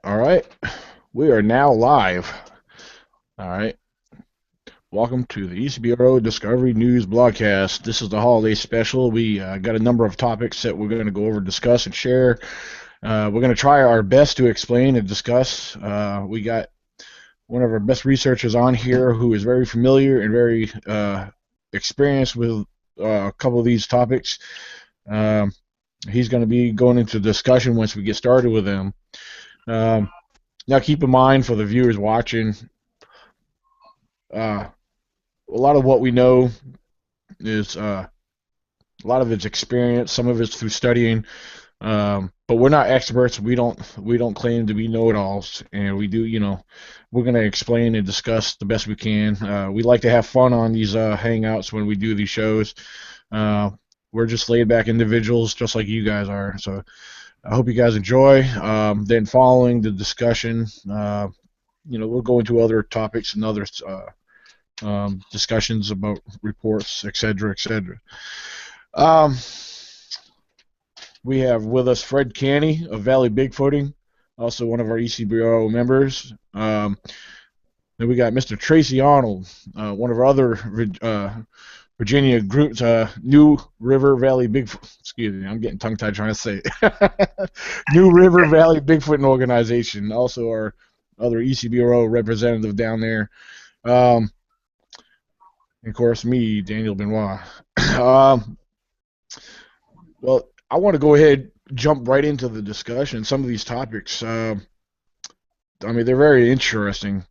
All right, we are now live. All right, welcome to the E.C.B.R.O. Discovery News Blogcast. This is the holiday special. We got a number of topics that we're going to go over, discuss, and share. We're going to try our best to explain and discuss. We got one of our best researchers on here who is very familiar and very experienced with a couple of these topics. Um, he's going to be going into discussion once we get started with him. Um, Now, keep in mind for the viewers watching, a lot of what we know is a lot of it's experience. Some of it's through studying, but we're not experts. We don't claim to be know-it-alls, and we do. We're gonna explain and discuss the best we can. We like to have fun on these hangouts when we do these shows. Uh, we're just laid-back individuals, just like you guys are. So I hope you guys enjoy. Then following the discussion, we'll go into other topics and other discussions about reports, etc., etc. Um, we have with us Fred Canny of Valley Bigfooting, also one of our E.C.B.R.O. members. Then we got Mr. Tracy Arnold, one of our other Virginia groups, New River Valley Bigfoot. Excuse me, I'm getting tongue-tied trying to say it. New River Valley Bigfooting Organization, also our other E.C.B.R.O. representative down there. And of course, me, Daniel Benoit. um, well, I want to go ahead jump right into the discussion. Some of these topics, I mean, they're very interesting.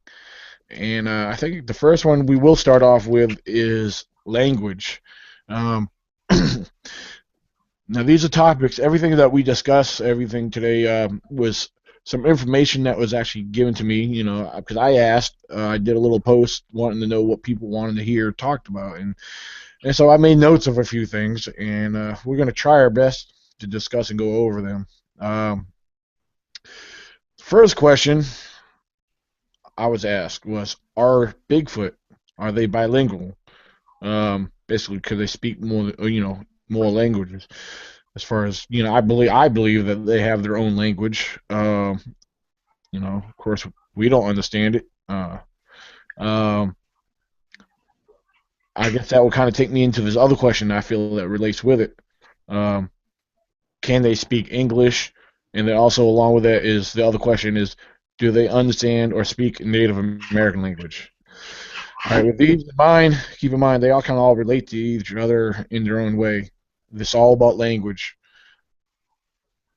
And I think the first one we will start off with is language. Um, Now, these are topics, everything that we discuss, everything today was some information that was actually given to me, because I asked, I did a little post wanting to know what people wanted to hear talked about. And so I made notes of a few things, and we're going to try our best to discuss and go over them. First question I was asked was, are they bilingual? Basically, could they speak more languages? As far as I believe that they have their own language. Of course, we don't understand it. Um, I guess that will kind of take me into this other question I feel that relates with it. Um, can they speak English? And then also along with that is the other question is, do they understand or speak Native American language? All right, with these in mind, keep in mind they all kind of all relate to each other in their own way. This is all about language.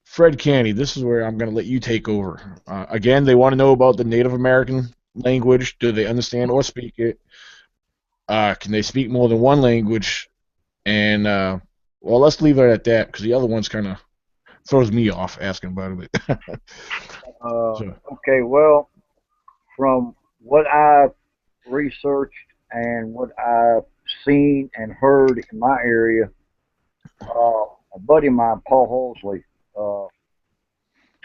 Fred Canny, this is where I'm going to let you take over. Again, they want to know about the Native American language. Do they understand or speak it? Can they speak more than one language? And well, let's leave it at that because the other one's kind of throws me off asking about it. Uh, So, okay, well, from what I've researched and what I've seen and heard in my area, a buddy of mine, Paul Halsley, uh,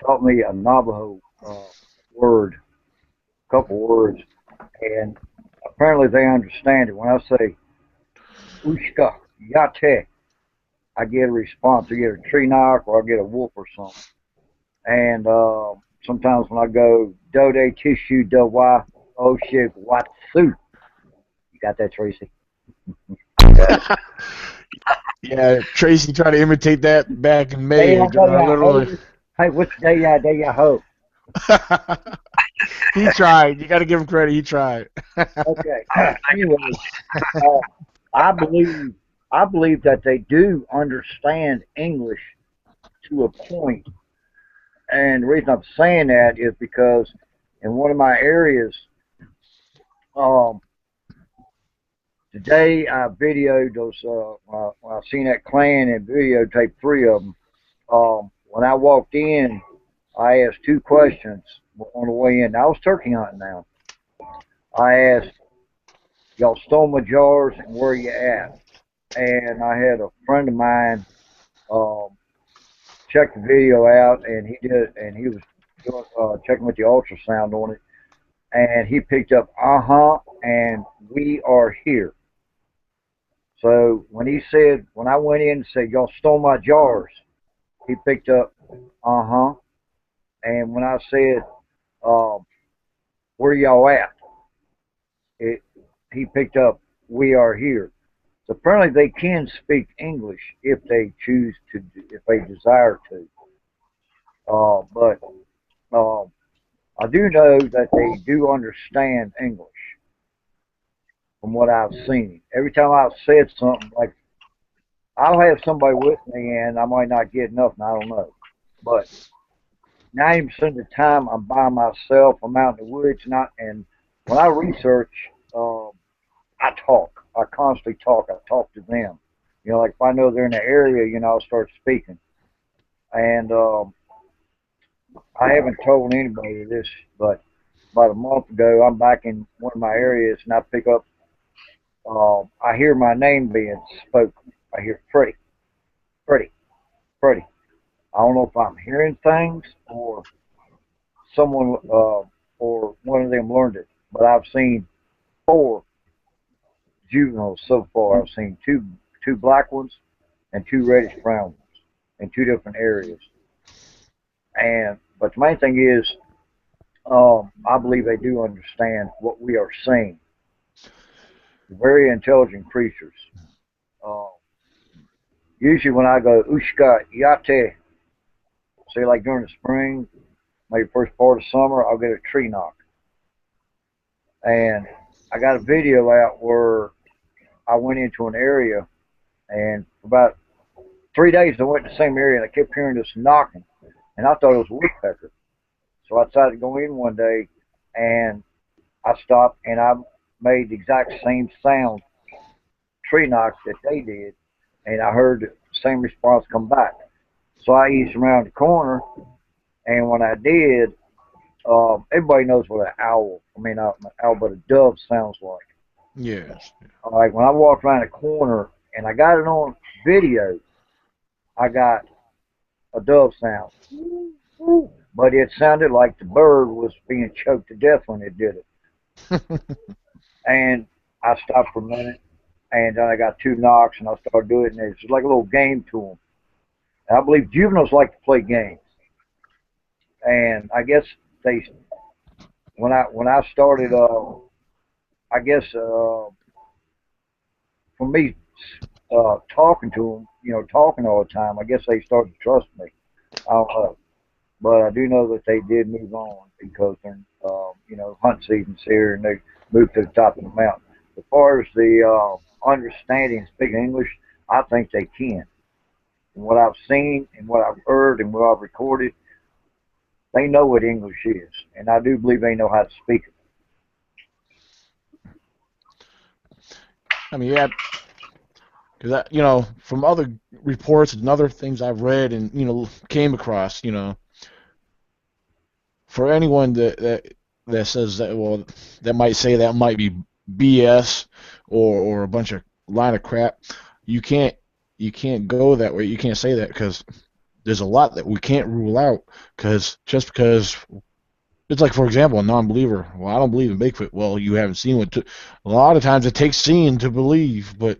taught me a Navajo word, a couple words, and apparently they understand it. When I say Ushka Yate, I get a response. I get a tree knock or I get a whoop or something. And sometimes when I go Dode Tissue Da Wa Oh shit Watsu, you got that, Tracy? yeah, Tracy tried to imitate that back in Day May. ya day ya Literally, ho. Hey, what's day ya ho? he tried. You got to give him credit. He tried. Okay. Anyway, uh, I believe I believe that they do understand English to a point, and the reason I'm saying that is because in one of my areas, um, today I videoed those. When I seen that clan and videotaped three of them. When I walked in, I asked two questions on the way in. I was turkey hunting now. I asked, y'all stole my jars and where you at? And I had a friend of mine um, check the video out, and he was doing checking with the ultrasound on it, and he picked up and we are here. So when I went in and said y'all stole my jars, he picked up and when I said um, where y'all at? It, he picked up, we are here. So apparently they can speak English if they choose to, if they desire to. But uh, I do know that they do understand English from what I've seen. Every time I've said something, like I'll have somebody with me and I might not get nothing, I don't know. But 90% of the time I'm by myself, I'm out in the woods, and when I research, um, I talk. I constantly talk. I talk to them. Like if I know they're in the area, I'll start speaking. And I haven't told anybody this, but about a month ago, I'm back in one of my areas, and I pick up. I hear my name being spoken. I hear Freddie, Freddie, Freddie. I don't know if I'm hearing things or someone or one of them learned it, but I've seen four juveniles so far. I've seen two black ones and two reddish brown ones in two different areas. And but the main thing is, I believe they do understand what we are saying. Very intelligent creatures. Uh, Usually when I go ushka yate, say like during the spring, maybe first part of summer, I'll get a tree knock. And I got a video out where I went into an area, and for about 3 days I went in the same area and I kept hearing this knocking, and I thought it was a woodpecker. So I decided to go in one day, and I stopped and I made the exact same sound, tree knocks that they did, and I heard the same response come back. So I eased around the corner, and when I did, everybody knows what an owl, I mean, not an owl, but a dove sounds like. Yes. Like when I walked around the corner and I got it on video, I got a dove sound, but it sounded like the bird was being choked to death when it did it. And I stopped for a minute, and then I got two knocks, and I started doing it, and it's like a little game to them. And I believe juveniles like to play games, and I guess they when I started, I guess for me talking to them, talking all the time, I guess they started to trust me. I don't know, but I do know that they did move on because they're, hunt season's here, and they moved to the top of the mountain. As far as the understanding and speaking English, I think they can. From what I've seen and what I've heard and what I've recorded, they know what English is, and I do believe they know how to speak it. I mean, yeah, because from other reports and other things I've read and came across, for anyone that says that, well, that might say that might be BS or a bunch of line of crap. You can't you can't go that way. You can't say that because there's a lot that we can't rule out. Because just because it's like, for example, a non-believer. Well, I don't believe in Bigfoot. Well, you haven't seen one. A lot of times it takes seeing to believe, but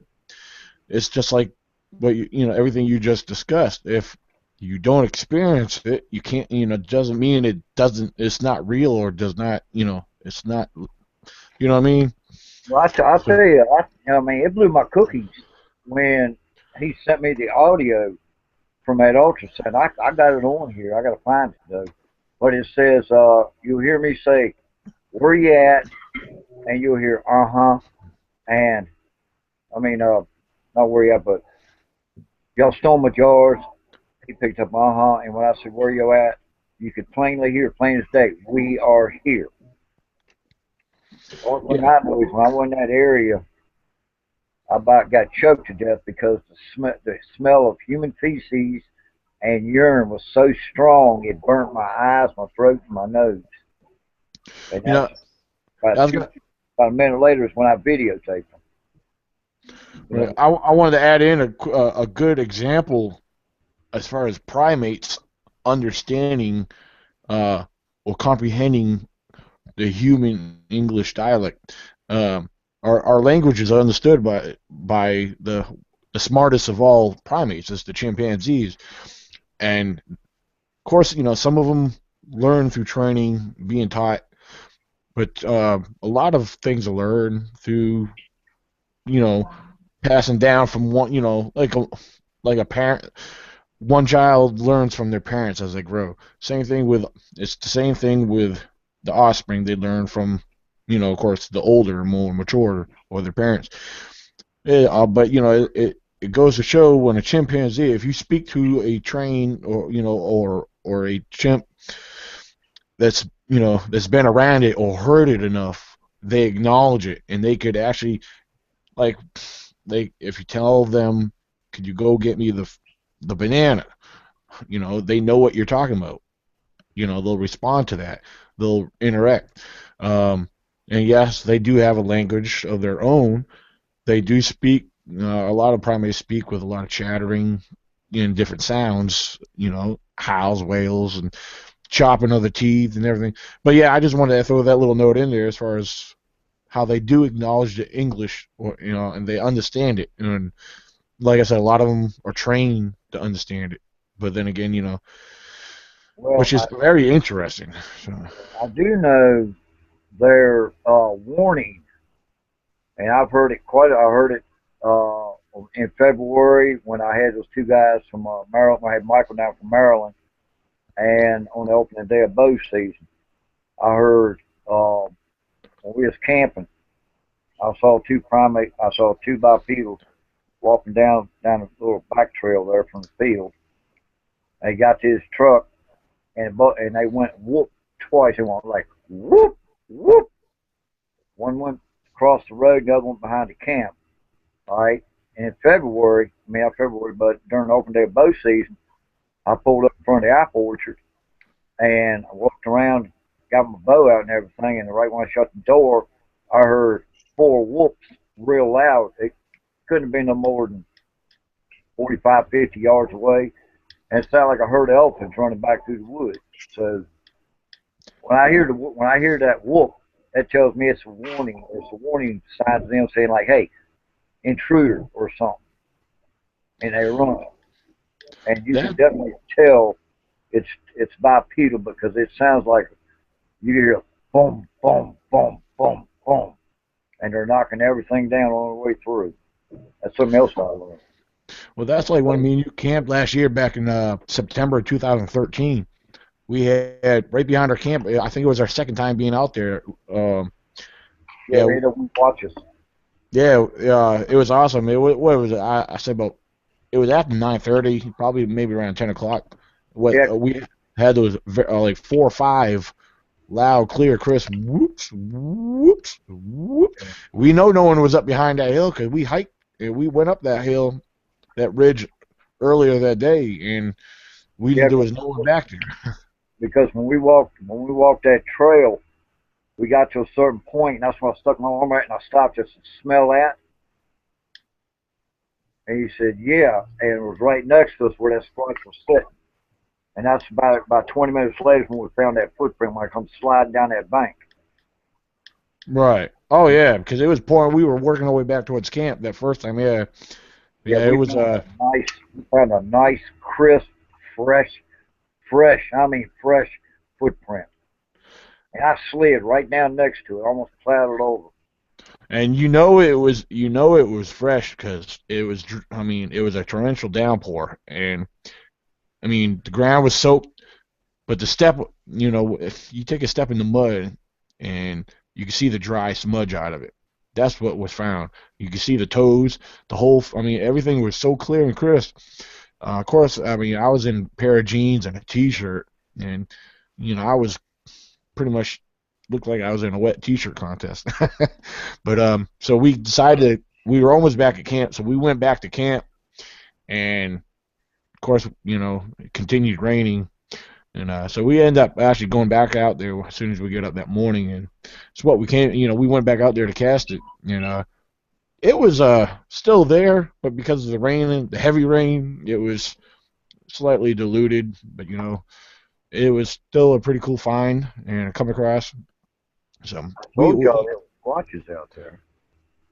it's just like what everything you just discussed. If you don't experience it, you can't. Doesn't mean it doesn't. It's not real or does not. It's not. You know what I mean? Well, I'll So tell you, I mean, it blew my cookies when he sent me the audio from that ultrasound. I got it on here. I got to find it though. But it says, you'll hear me say, "Where you at?" and you'll hear, "Uh huh," and I mean, not where you at, but y'all stole my jars. He picked up, "Uh huh," and when I said, "Where you at?" you could plainly hear, plain as day, "We are here." The only thing yeah, I know is when I went in that area, I about got choked to death because the smell of human feces and urine was so strong it burnt my eyes, my throat, and my nose. And you know, that's about I was two gonna. about a minute later is when I videotaped them. You Right, know, I wanted to add in a good example as far as primates understanding uh, or comprehending the human English dialect. Um, our language is understood by the smartest of all primates, is the chimpanzees, and of course, some of them. learn through training, being taught, but a lot of things are learned through, you know, passing down from one, like a parent. One child learns from their parents as they grow. Same thing with it's the same thing with the offspring. They learn from, of course, the older, more mature, or their parents. Yeah, but it goes to show when a chimpanzee, if you speak to a train or a chimp that's been around it or heard it enough, they acknowledge it and they could actually like if you tell them, could you go get me the banana? They know what you're talking about. They'll respond to that. They'll interact. And yes, they do have a language of their own. They do speak. A lot of primates speak with a lot of chattering in different sounds. Howls, wails, and chopping of the teeth and everything. But yeah, I just wanted to throw that little note in there as far as how they do acknowledge the English, or and they understand it. And like I said, a lot of them are trained to understand it. But then again, Well, which is very interesting. So, I do know their warning, and I've heard it quite. I heard it in February when I had those two guys from Maryland. I had Michael down from Maryland, and on the opening day of bow season, I heard when we was camping, I saw two primate. I saw two bipedals walking down a little back trail there from the field. They got to his truck, and they went whoop twice. They went like whoop whoop. One went across the road, the other one behind the camp. All right. And in February, I mean not February, but during the open day of bow season, I pulled up in front of the apple orchard and I walked around, got my bow out and everything. And right when I shut the door, I heard four whoops real loud. It couldn't have been no more than 45, 50 yards away. And it sounded like I heard elephants running back through the woods. So when I hear that whoop, that tells me it's a warning. It's a warning sign to them saying like, "Hey, intruder" or something, and they run. And you can that definitely tell it's bipedal because it sounds like you hear boom, boom, boom, boom, boom, and they're knocking everything down on the way through. That's something else I learned. that's like when me and you camped last year back in September 2013. We had right behind our camp. I think it was our second time being out there. Yeah, Yeah, they don't watch us. yeah, it was awesome. What was it? I said about it was after 9:30, probably maybe around 10 o'clock. What Yeah, we had those like 4 or 5 loud, clear, crisp whoops, whoops, whoops. We know no one was up behind that hill because we hiked and we went up that hill, that ridge earlier that day, and yeah, there was no one back there. because when we walked that trail, we got to a certain point, and that's when I stuck my arm out and I stopped just to smell that. And he said, "Yeah," and it was right next to us where that squatch was sitting. And that's about 20 minutes later when we found that footprint when I come sliding down that bank. Right. Oh yeah, because it was pouring. We were working our way back towards camp that first time. Yeah, Yeah, yeah. It was. we found a nice, crisp, fresh. I mean, fresh footprint. And I slid right down next to it, almost clattered over. And it was fresh because it was. I mean, it was a torrential downpour, and I mean the ground was soaked. But the step, if you take a step in the mud, and you can see the dry smudge out of it. That's what was found. You can see the toes, the whole. I mean, everything was so clear and crisp. Of course, I mean, I was in a pair of jeans and a t-shirt, and I was pretty much looked like I was in a wet t-shirt contest. But so we decided we were almost back at camp, so we went back to camp, and of course, it continued raining, and so we end up actually going back out there as soon as we get up that morning, and it's what we came. We went back out there to cast it, and it was still there, but because of the rain, the heavy rain, it was slightly diluted, but it was still a pretty cool find and come across. So I we, told we y'all there were squatches out there.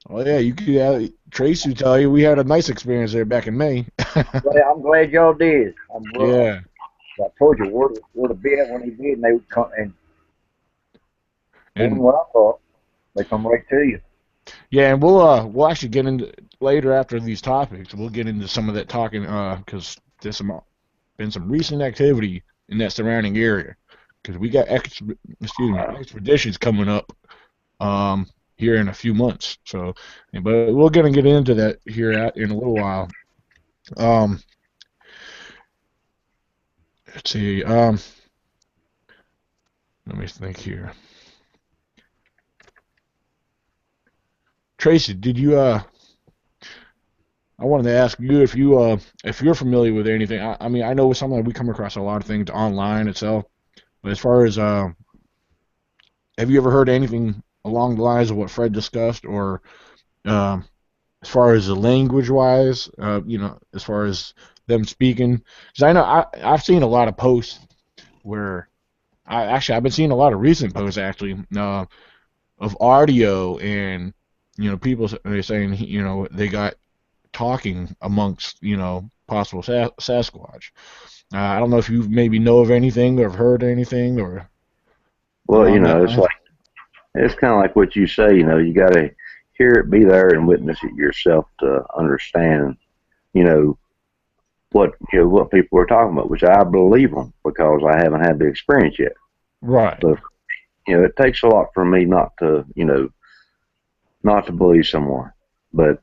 oh yeah, you could Tracy would tell you we had a nice experience there back in May. I'm glad y'all did. Yeah, I told you where to be at when they did, and they would come, and more than And what I thought, they come right to you. yeah, and we'll actually get into later after these topics. We'll get into some of that talking because there's been some recent activity in that surrounding area because we got expeditions coming up here in a few months. So, but we're gonna get into that here in a little while. Um, let's see. Let me think here. Tracy, did you I wanted to ask you if you're familiar with anything. I mean, I know it's something that we come across a lot of things online itself, but as far as have you ever heard anything along the lines of what Fred discussed, or um, as far as the language wise, as far as them speaking? Because I know I've seen a lot of posts where I've been seeing a lot of recent posts actually of audio and people saying they got talking amongst possible Sasquatch. I don't know if you maybe know of anything or have heard anything or Well, along that it's line. like it's kind of like what you say. You got to hear it, be there, and witness it yourself to understand. You know what people are talking about, which I believe them because I haven't had the experience yet. Right. But it takes a lot for me not to believe someone. But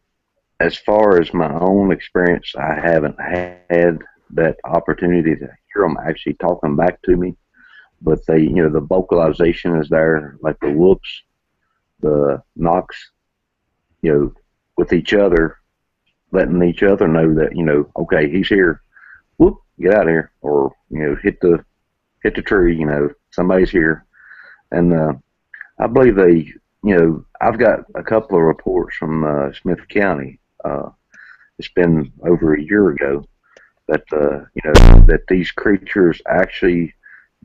as far as my own experience, I haven't had that opportunity to hear them actually talking back to me. But the vocalization is there, like the whoops, the knocks, with each other, letting each other know that, okay, he's here. Whoop, get out of here. Or, hit the tree, somebody's here. And I believe I've got a couple of reports from Smith County. It's been over a year ago that, that these creatures actually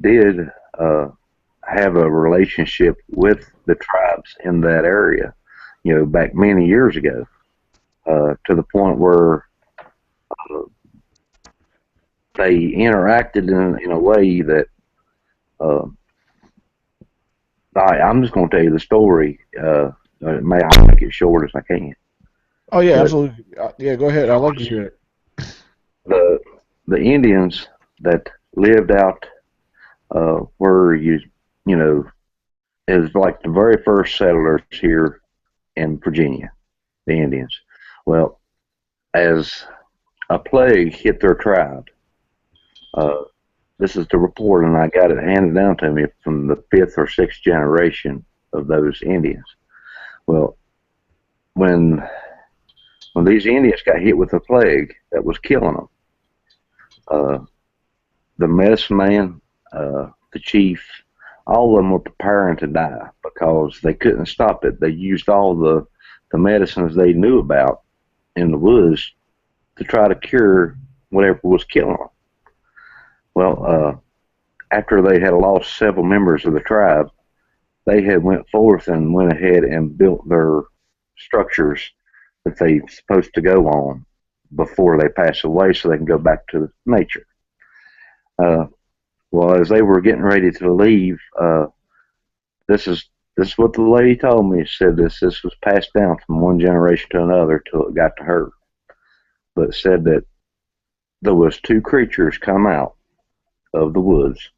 did have a relationship with the tribes in that area, back many years ago, to the point where they interacted in a way that I'm just going to tell you the story. May I make it short as I can. Oh yeah, But absolutely. Yeah, go ahead. I'd like to hear it. the the Indians that lived out where you know is like the very first settlers here in Virginia, the Indians. Well, as a plague hit their tribe, uh, this is the report, and I got it handed down to me from the fifth or sixth generation of those Indians. Well, when when these Indians got hit with a plague that was killing them, uh, the medicine man, the chief, all of them were preparing to die because they couldn't stop it. They used all the medicines they knew about in the woods to try to cure whatever was killing them. Well, after they had lost several members of the tribe, they had went forth and went ahead and built their structures that they supposed to go on before they pass away so they can go back to nature. Uh, well, as they were getting ready to leave, this is this is what the lady told me. She said this was passed down from one generation to another till it got to her. But it said that there was two creatures come out of the woods.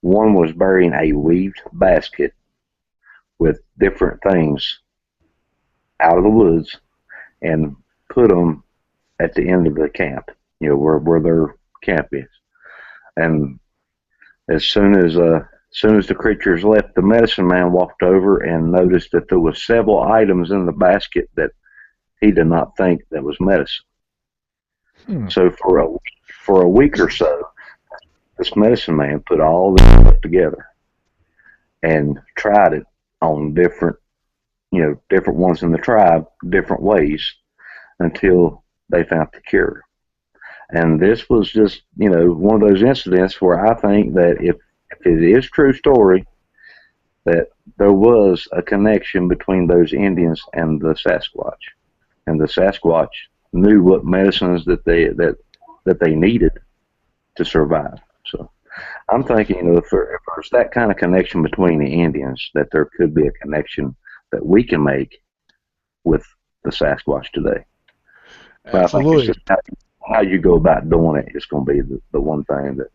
One was bearing a weaved basket with different things out of the woods and put them at the end of the camp, where their camp is. And as soon as the creatures left, the medicine man walked over and noticed that there was several items in the basket that he did not think that was medicine. Hmm. So for a week or so, this medicine man put all this stuff together and tried it on different ones in the tribe, different ways, until they found the cure. And this was just, one of those incidents where I think that if it is true story, that there was a connection between those Indians and the Sasquatch. And the Sasquatch knew what medicines that they needed to survive. So I'm thinking, if there's that kind of connection between the Indians, that there could be a connection that we can make with the Sasquatch today. But I think it's Absolutely. just how you go about doing it is going to be the one thing that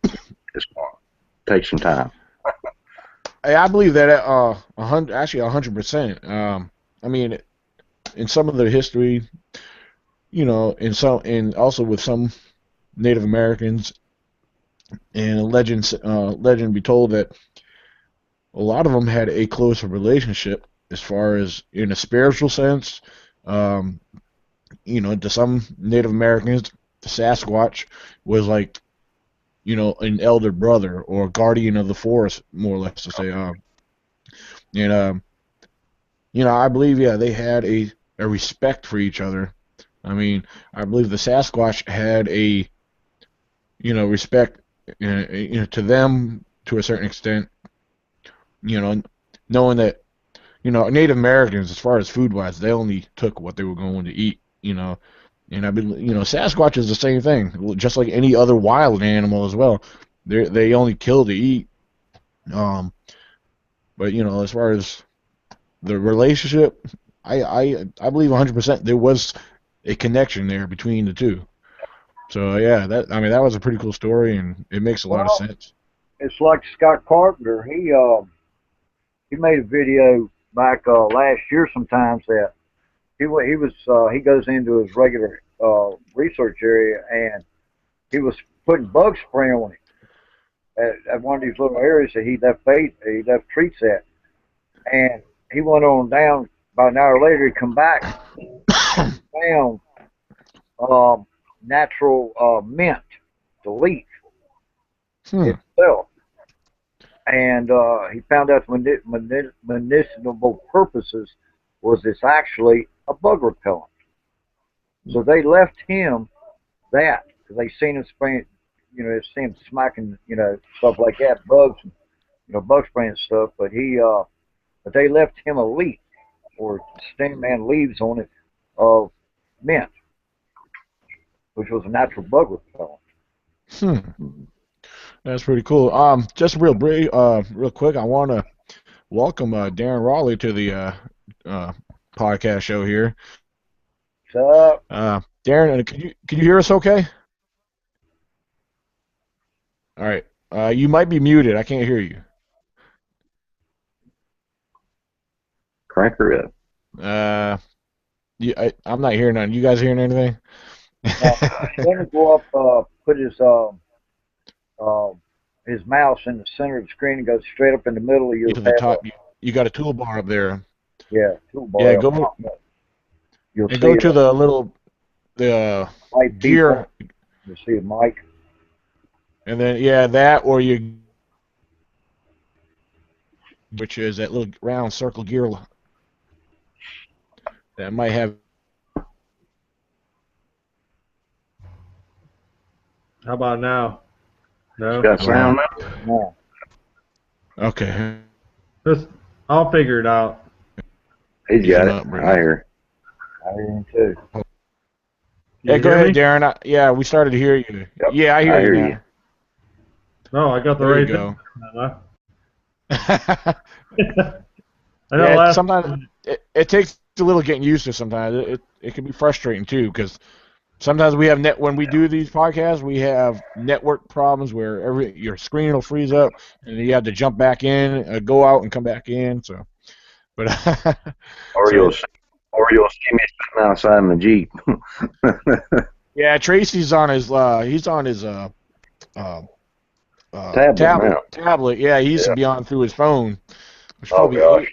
is going to take some time. I believe that 100%. I mean, in some of the history, and also with some Native Americans, and legend be told that a lot of them had a closer relationship as far as in a spiritual sense. Um, to some Native Americans, the Sasquatch was like, an elder brother or guardian of the forest, more or less to say. And I believe, yeah, they had a respect for each other. I mean, I believe the Sasquatch had a, respect, to them to a certain extent. Knowing that, Native Americans, as far as food wise, they only took what they were going to eat. And I been, Sasquatch is the same thing, just like any other wild animal as well. They only kill to eat. Um, but as far as the relationship, I believe 100% there was a connection there between the two. So yeah, that was a pretty cool story, and it makes a lot of Well, sense. it's like Scott Carpenter. He made a video back last year sometimes that he goes into his regular research area and he was putting bug spray on it at one of these little areas that he left treats at, and he went on down. About an hour later, he come back and found natural mint, the leaf Hmm. itself, and he found out for medicinal purposes was this actually a bug repellent. So they left him that because they seen him spraying, they seen him smacking, stuff like that, bugs, bug spraying stuff. But they left him a leaf or stem and leaves on it of mint, which was a natural bug repellent. Hmm. That's pretty cool. Just real quick, I want to welcome Darren Raleigh to the uh, podcast show here. So Darren, can you hear us okay? All right. You might be muted. I can't hear you. Cracker up. Uh, I'm not hearing none. You guys hearing anything? let him go up, put uh, his mouse in the center of the screen and go straight up in the middle of your To the tab. top, you got a toolbar up there. Yeah, Yeah, toolbar. go You'll and see go it. to the little the Might gear, people. You'll see a mic. and then yeah, that or which is that little round circle gear that might have. How about now? No? Got Uh, sound now? No. okay, Just, I'll figure it out. He's he's got it. not I bringing. hear. I hear him too. You Yeah, go hear ahead, me? Darren. Yeah, we started to hear you. Yep, Yeah, I hear I you hear you. now. No, I got the There you right go. thing. I know Yeah, last sometimes it takes a little getting used to. Sometimes it can be frustrating too because sometimes we have when we do these podcasts we have network problems where your screen will freeze up and you have to jump back in, go out and come back in. So, but Or so you'll see, or you'll see me sitting outside in the Jeep. yeah, Tracy's on his he's on his uh, Tablet now. tablet. Yeah, he used to Yeah. be on through his phone, which Oh gosh.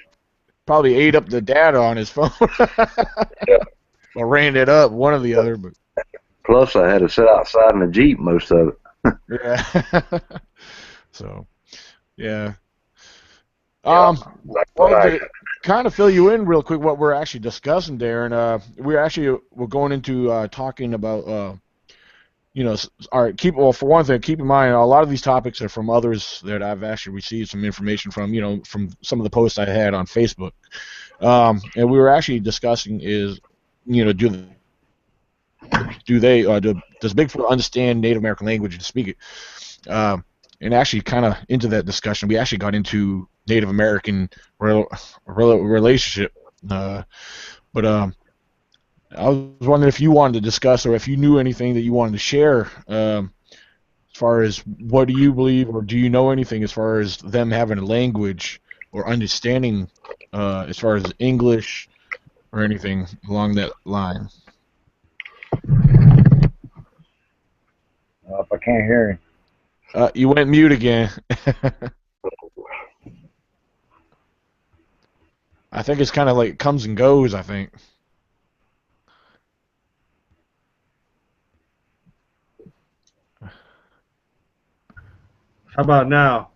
probably ate up the data on his phone. Yeah. Or ran it up, one or the other, but Plus, I had to sit outside in the Jeep most of it. yeah. So yeah. Yeah. Um, Like what well, I. to kind of fill you in real quick, what we're actually discussing, Darren, we're going into talking about all right. For one thing, keep in mind a lot of these topics are from others that I've actually received some information from, from some of the posts I had on Facebook. And we were actually discussing is, do does Bigfoot understand Native American language and speak it? And actually, kind of into that discussion, we actually got into Native American relationship. But I was wondering if you wanted to discuss, or if you knew anything that you wanted to share, as far as what do you believe, or do you know anything as far as them having a language or understanding, as far as English or anything along that line? If I can't hear him. You went mute again. I think it's kind of like comes and goes, I think. How about now?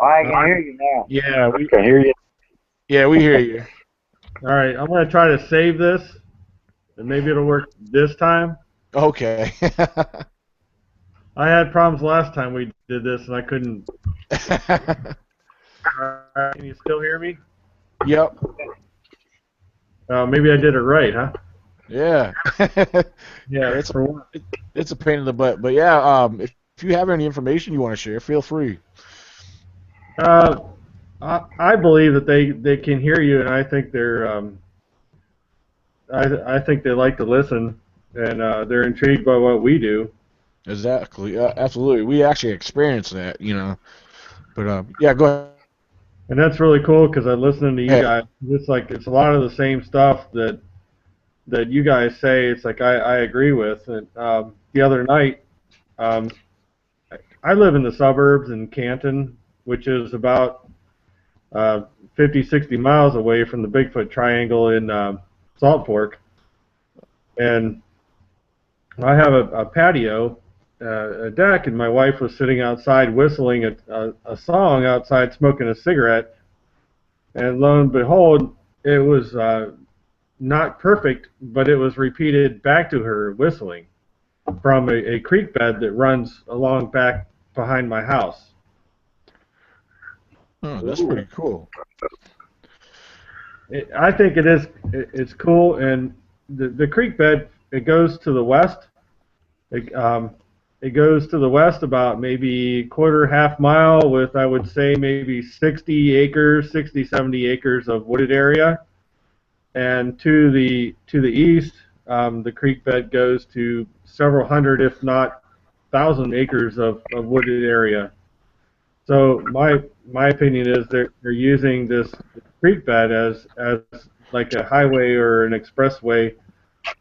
I can hear you now. Yeah, Can hear you. we hear you. All right, I'm gonna try to save this, and maybe it'll work this time. Okay. I had problems last time we did this, and I couldn't. Can you still hear me? Yep. Maybe I did it right, huh? Yeah. Yeah. It's a, For one. it's a pain in the butt, but yeah. If you have any information you want to share, feel free. Uh, I believe that they can hear you, and I think I think they like to listen, and they're intrigued by what we do. Exactly. Absolutely. We actually experienced that, But yeah, go And that's really cool because I listening to you ahead. guys. It's like it's a lot of the same stuff that you guys say. It's like I agree with. And the other night, um, I live in the suburbs in Canton, which is about 50, 60 miles away from the Bigfoot Triangle in Salt Fork. And I have a patio, a deck, and my wife was sitting outside whistling a song outside, smoking a cigarette. And lo and behold, it was not perfect, but it was repeated back to her whistling from a creek bed that runs along back behind my house. Oh, that's pretty cool. I think it's cool, and the creek bed, it goes to the west. It, um, it goes to the west about maybe quarter half mile with, I would say, maybe 60 acres, 60, 70 acres of wooded area. And to the east, the creek bed goes to several hundred, if not thousand acres of wooded area. So my opinion is they're using this creek bed as like a highway or an expressway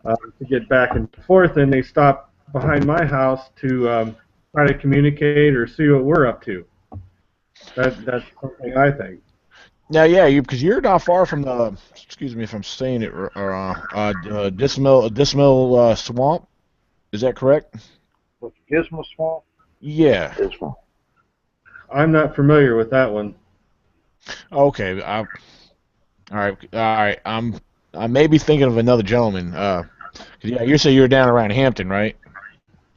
to get back and forth, and they stop behind my house to try to communicate or see what we're up to. That's something I think. Now, yeah, because you're not far from the. Excuse me if I'm saying it Dismal Swamp. Is that correct? What's Gizmo Swamp? Yeah. This one. I'm not familiar with that one. Okay. All right. All right. I may be thinking of another gentleman. 'Cause, yeah, you say you're down around Hampton, right?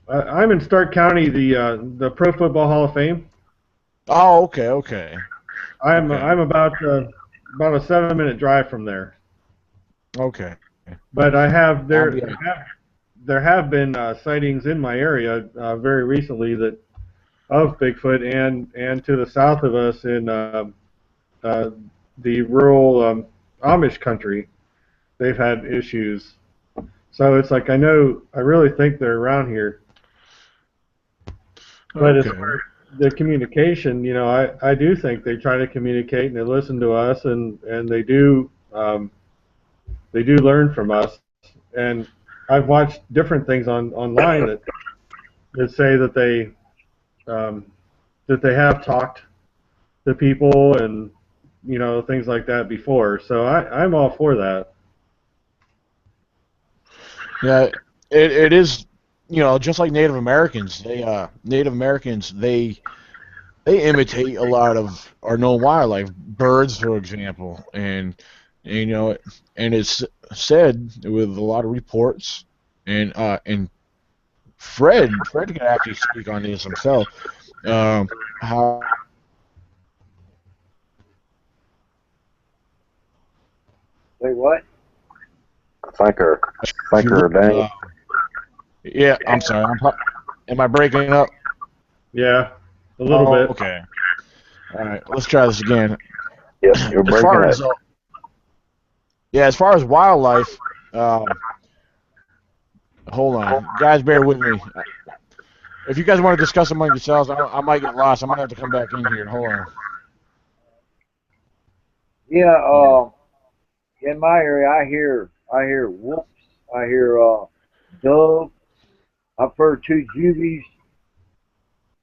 I'm in Stark County, the Pro Football Hall of Fame. Oh, okay. Okay. Okay. I'm about a 7 minute drive from there. Okay. But I have I'll be. there have been sightings in my area very recently that of Bigfoot and to the south of us in uh, the rural Amish country. They've had issues. So it's like I really think they're around here. But as Okay. far as the communication, I do think they try to communicate and they listen to us and they do learn from us. And I've watched different things online that say um, that they have talked to people and things like that before. So I'm all for that. Yeah. It is. Just like Native Americans, Native Americans they imitate a lot of our known wildlife, birds, for example, and and it's said with a lot of reports, and Fred can actually speak on this himself. How Say what? If you Thinker look, Dane. yeah, I'm sorry. Am I breaking up? Yeah, a little Oh, bit. okay. All right, let's try this again. Yep, you're As breaking far up. as yeah, as far as wildlife, um, hold on, guys, bear with me. If you guys want to discuss among yourselves, I might get lost. I might have to come back in here. Hold on. Yeah, Yeah. in my area, I hear whoops, I hear dove. I've heard two juvies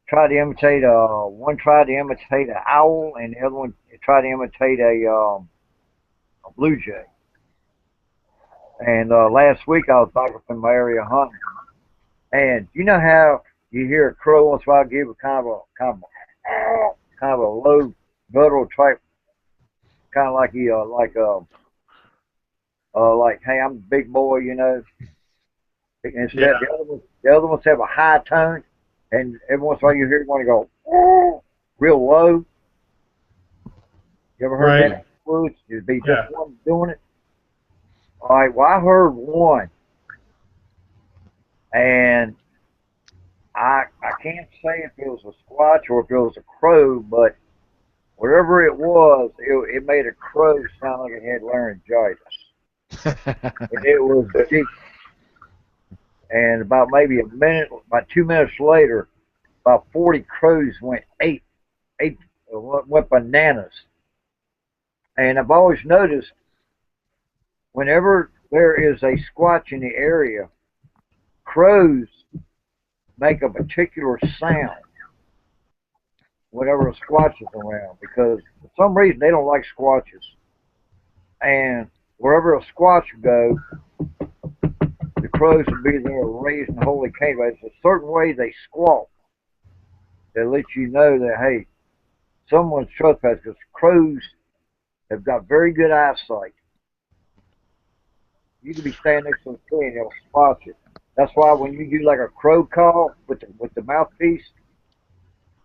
try to imitate one tried to imitate an owl, and the other one tried to imitate a blue jay. And last week I was back up in my area hunting, and you know how you hear a crow once in a while give a kind of a low guttural type, kind of like he like hey, I'm a big boy, you know. Yeah, Instead, the other ones have a high tone, and every once in a while you hear one go "Oh," real low. You ever heard right. that? Woods, it'd be just Yeah, one doing it. All right, well I heard one, and I can't say if it was a squatch or if it was a crow, but whatever it was, it made a crow sound like it had laryngitis, and it was deep. And about maybe a minute, about 2 minutes later, about 40 crows ate went bananas. And I've always noticed whenever there is a squatch in the area, crows make a particular sound whenever a squatch is around because for some reason they don't like squatches. And wherever a squatch go, the crows will be there raising holy cane. But it's a certain way they squawk that lets you know that hey, someone's trespassing because crows have got very good eyesight. You can be standing next to a tree and they'll spot you. That's why when you do like a crow call with the mouthpiece,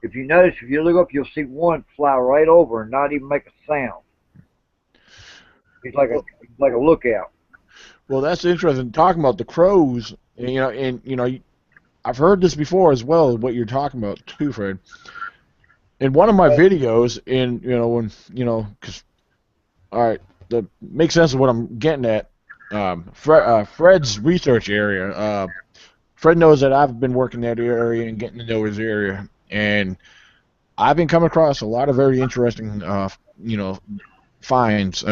if you notice, if you look up, you'll see one fly right over and not even make a sound. He's like a lookout. Well, that's interesting. Talking about the crows, and I've heard this before as well. What you're talking about too, Fred. In one of my videos, when because all right, that makes sense of what I'm getting at. Fred's research area. Fred knows that I've been working that area and getting to know his area, and I've been coming across a lot of very interesting, finds,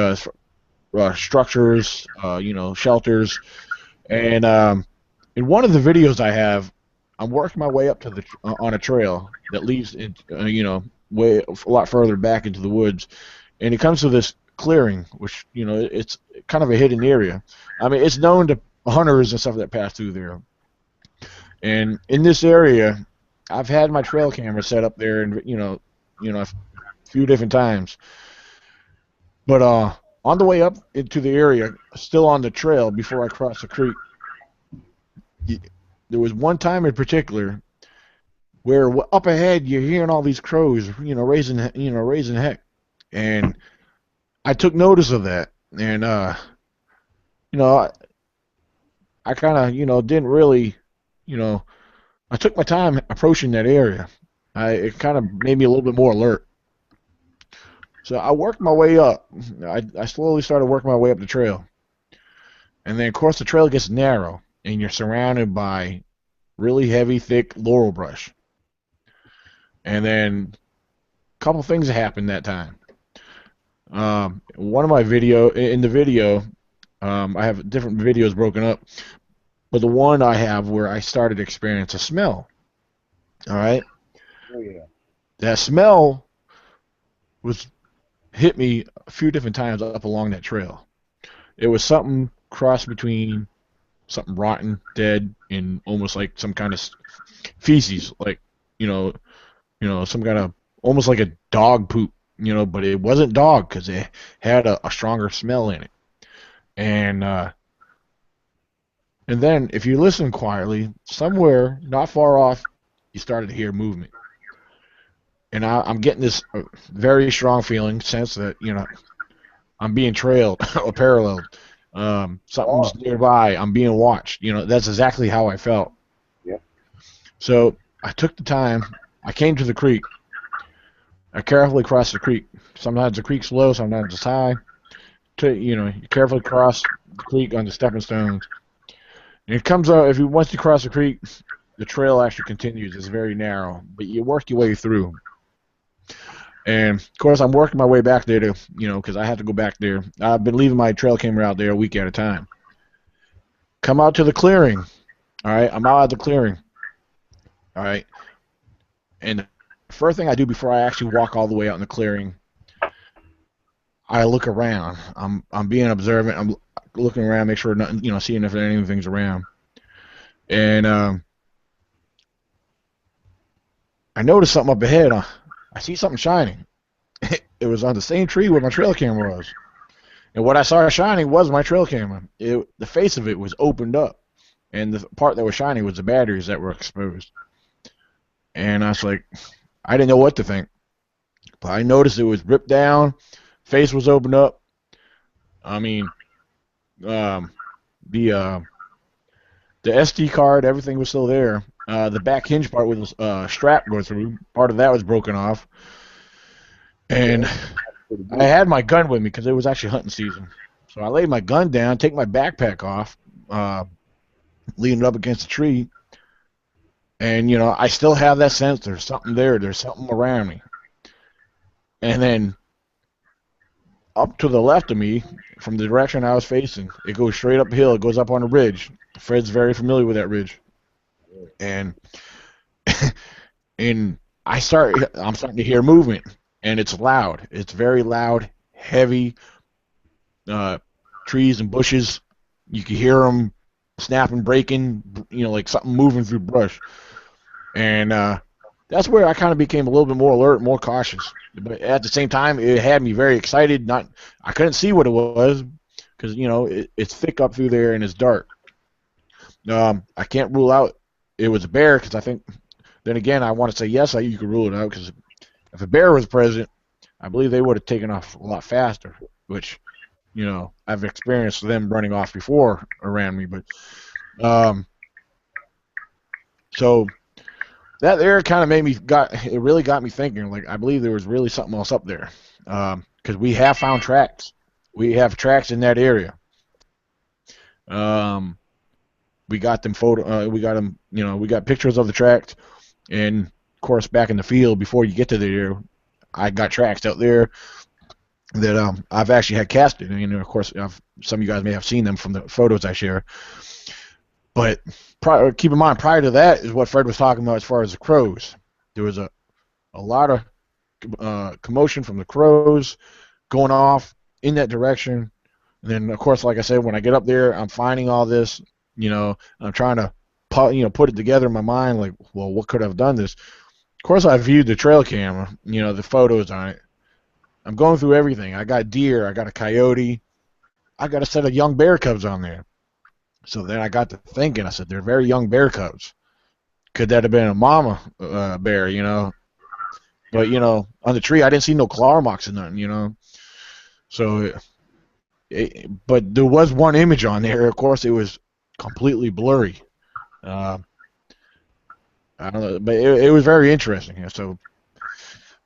structures, shelters, and in one of the videos I have, I'm working my way up to the on a trail that leads, way a lot further back into the woods, and it comes to this clearing, which it's kind of a hidden area. I mean, it's known to hunters and stuff that pass through there. And in this area, I've had my trail camera set up there, and a few different times. But on the way up into the area, still on the trail before I crossed the creek, there was one time in particular where up ahead you're hearing all these crows, raising heck, and I took notice of that, and you know, I, I kind of, didn't really, you know, I took my time approaching that area. It kind of made me a little bit more alert. So I worked my way up. I slowly started working my way up the trail. And then, of course, the trail gets narrow, and you're surrounded by really heavy, thick laurel brush. And then a couple things happened that time. One of my in the video, I have different videos broken up, but the one I have where I started to experience a smell. All right, Oh yeah. that smell was hit me a few different times up along that trail. It was something cross between something rotten, dead, and almost like some kind of feces, like you know, some kind of almost like a dog poop, but it wasn't dog because it had a stronger smell in it. And and then if you listen quietly, somewhere not far off, you started to hear movement. And I'm getting this very strong feeling, sense that I'm being trailed or paralleled. Something's nearby. I'm being watched. That's exactly how I felt. Yeah. So I took the time. I came to the creek. I carefully crossed the creek. Sometimes the creek's low, sometimes it's high. You carefully cross the creek on the stepping stones. And it comes out, once you cross the creek, the trail actually continues. It's very narrow, but you work your way through. And of course, I'm working my way back there because I have to go back there. I've been leaving my trail camera out there a week at a time. Come out to the clearing. All right, I'm out at the clearing. All right, and the first thing I do before I actually walk all the way out in the clearing, I look around. I'm being observant. I'm looking around, make sure nothing, seeing if anything's around. And I noticed something up ahead. I see something shining. It was on the same tree where my trail camera was. And what I saw shining was my trail camera. The face of it was opened up, and the part that was shining was the batteries that were exposed. And I was like, I didn't know what to think, but I noticed it was ripped down, face was opened up. I mean, um, the uh, the SD card, everything was still there. The back hinge part with the strap going through, part of that was broken off. And I had my gun with me because it was actually hunting season. So I laid my gun down, take my backpack off, leaning up against the tree, and I still have that sense there's something there, there's something around me. And then up to the left of me, from the direction I was facing, it goes straight uphill. It goes up on a ridge. Fred's very familiar with that ridge, and and I'm starting to hear movement, and it's loud. It's very loud, heavy. Trees and bushes. You can hear them snapping, breaking, like something moving through brush. And that's where I kind of became a little bit more alert, more cautious. But at the same time, it had me very excited. I couldn't see what it was because it's thick up through there and it's dark. I can't rule out it was a bear because I think. Then again, I want to say yes, you could rule it out because if a bear was present, I believe they would have taken off a lot faster, which I've experienced them running off before around me, but so that there kind of it really got me thinking. Like I believe there was really something else up there, because we have found tracks. We have tracks in that area. We got them we got them. We got pictures of the tracks, and of course back in the field before you get to there, I got tracks out there that I've actually had casted, and of course some of you guys may have seen them from the photos I share. But keep in mind, prior to that is what Fred was talking about as far as the crows. There was a lot of commotion from the crows going off in that direction, and then of course, like I said, when I get up there, I'm finding all this. I'm trying to put it together in my mind, like, well, what could I have done this? Of course, I viewed the trail camera, the photos on it. I'm going through everything. I got deer, I got a coyote, I got a set of young bear cubs on there. So then I got to thinking, I said, they're very young bear cubs. Could that have been a mama bear, But, on the tree, I didn't see no claw marks or nothing, So, but there was one image on there. Of course, it was completely blurry. I don't know, but it was very interesting. So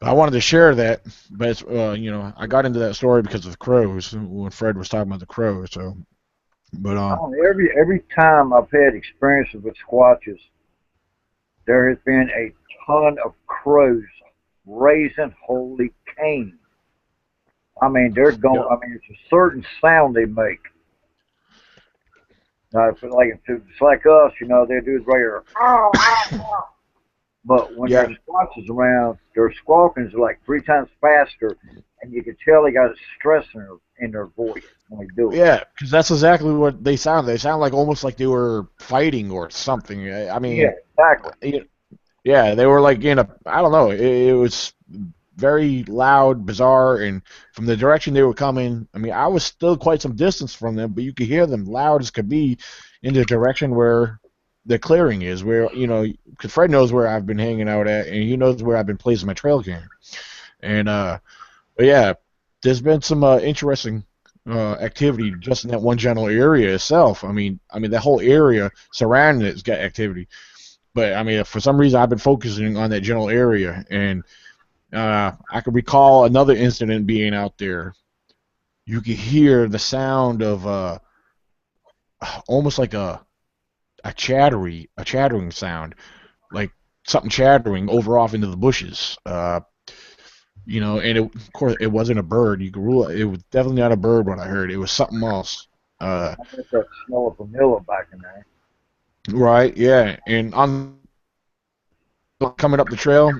I wanted to share that, but it's, I got into that story because of the crows when Fred was talking about the crows. So, but Every time I've had experiences with squatches, there has been a ton of crows raising holy cane. I mean, they're going. I mean, it's a certain sound they make. It's like us, they do is regular. But when there's squatches around, their squawkings are like 3 times faster, and you can tell they got a stress in their voice when they do it. Yeah, because that's exactly what they sound. They sound like almost like they were fighting or something. I mean, yeah, exactly. Yeah, they were like I don't know. It was very loud, bizarre, and from the direction they were coming, I mean, I was still quite some distance from them, but you could hear them loud as could be in the direction where the clearing is, where, because Fred knows where I've been hanging out at, and he knows where I've been placing my trail cam. And, but yeah, there's been some interesting activity just in that one general area itself. I mean that whole area surrounding it's got activity. But I mean, for some reason, I've been focusing on that general area, and I can recall another incident being out there. You could hear the sound of almost like a chattering sound, like something chattering over off into the bushes. And of course it wasn't a bird. You could rule it was definitely not a bird. What I heard, it was something else. Uh, I bet that smell of vanilla back in there. right, yeah. And on coming up the trail,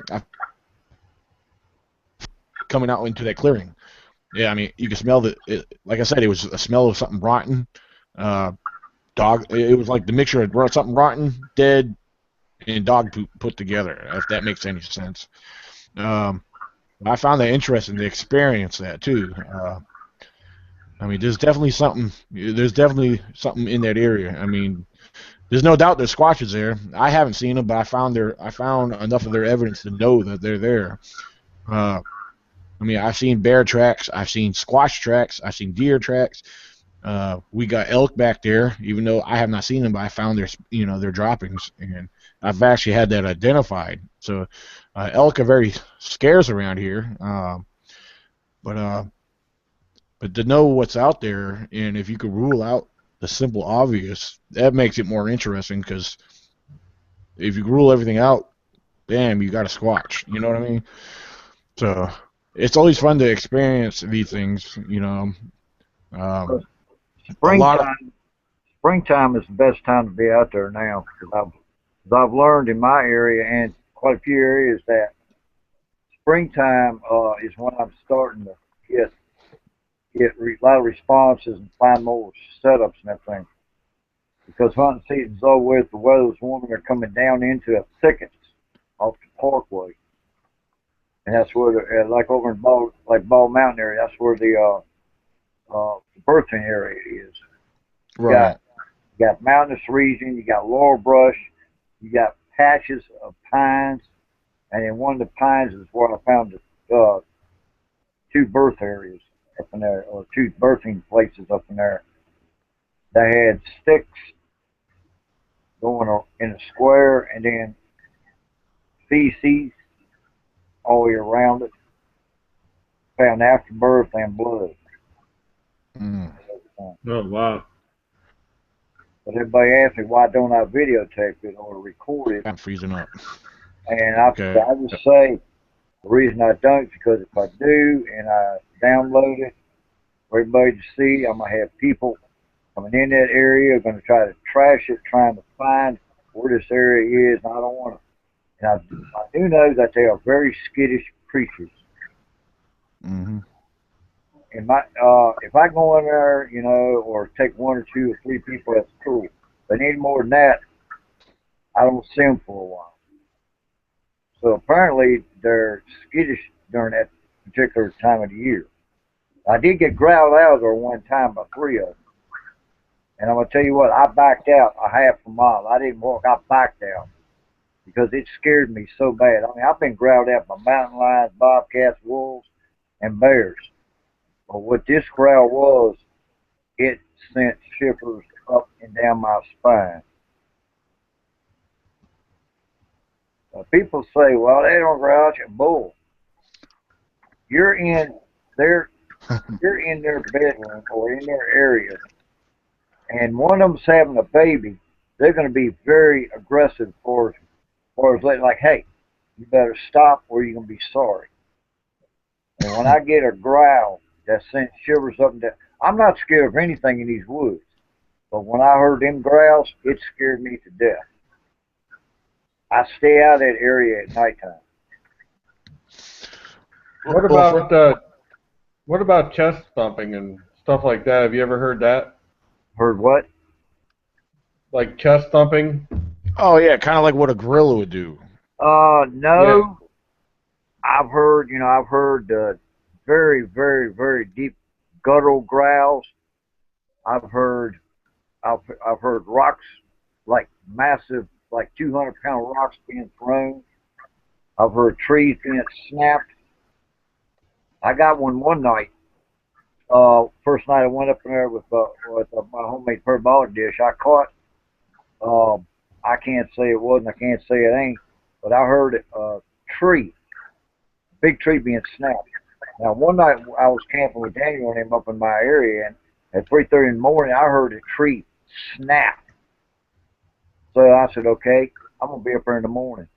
coming out into that clearing. Yeah, I mean, you can smell like I said, it was a smell of something rotten. Uh, dog. It was like the mixture of something rotten, dead, and dog poop put together. If that makes any sense. Um, I found that interesting to experience that too. I mean, there's definitely something. There's definitely something in that area. I mean, there's no doubt there's squatches there. I haven't seen them, but I found enough of their evidence to know that they're there. Uh, I mean, I've seen bear tracks, I've seen squash tracks, I've seen deer tracks. We got elk back there, even though I have not seen them, but I found their droppings, and I've actually had that identified. So, elk are very scarce around here. But but to know what's out there, and if you could rule out the simple obvious, that makes it more interesting. Because if you rule everything out, damn, you got a squatch. You know what I mean? So it's always fun to experience these things. But A lot of springtime is the best time to be out there now because I've learned in my area and quite a few areas that springtime is when I'm starting to get a lot of responses and find more setups and everything. Because hunting season's over with, the weather's warming, they're coming down into the thickets off the parkway, and that's where like over in Ball Mountain area, that's where the birthing area is. You right. got mountainous region, you got laurel brush, you got patches of pines, and in one of the pines is where I found the two birth areas up in there, or two birthing places up in there. They had sticks going in a square, and then feces all the way around it. Found afterbirth and blood. Mm, Oh wow. But everybody asked me why don't I videotape it or record it, I'm freezing up. and Okay. I just say the reason I don't is because if I do and I download it for everybody to see, I'm gonna have people coming in that area going to try to trash it, trying to find where this area is. And I don't want to. And I do know that they are very skittish creatures. Hmm. And if I go in there, or take one or two or three people, that's cool. But any more than that, I don't see them for a while. So apparently they're skittish during that particular time of the year. I did get growled out there one time by three of them. And I'm going to tell you what, I backed out a half a mile. I didn't walk, I backed out because it scared me so bad. I mean, I've been growled at by mountain lions, bobcats, wolves, and bears. But what this growl was, it sent shivers up and down my spine. People say, well, they don't growl at you. Bull. You're in their, you're in their bedroom or in their area, and one of them's having a baby. They're going to be very aggressive for as like, hey, you better stop or you're going to be sorry. And when I get a growl that sent shivers up and down, I'm not scared of anything in these woods. But when I heard them growls, it scared me to death. I stay out of that area at nighttime. What Well, about chest thumping and stuff like that? Have you ever heard that? Heard what? Like chest thumping? oh yeah, kind of like what a gorilla would do. Yeah. No. I've heard very, very, very deep guttural growls. I've heard, I've heard rocks, like massive, like 200-pound rocks being thrown. I've heard trees being snapped. I got one night First night I went up in there with my homemade parabolic dish, I caught. I can't say it wasn't. I can't say it ain't. But I heard a tree, big tree being snapped. Now one night I was camping with Daniel and him up in my area, and at 3:30 in the morning I heard a tree snap. So I said, okay, I'm gonna be up there in the morning.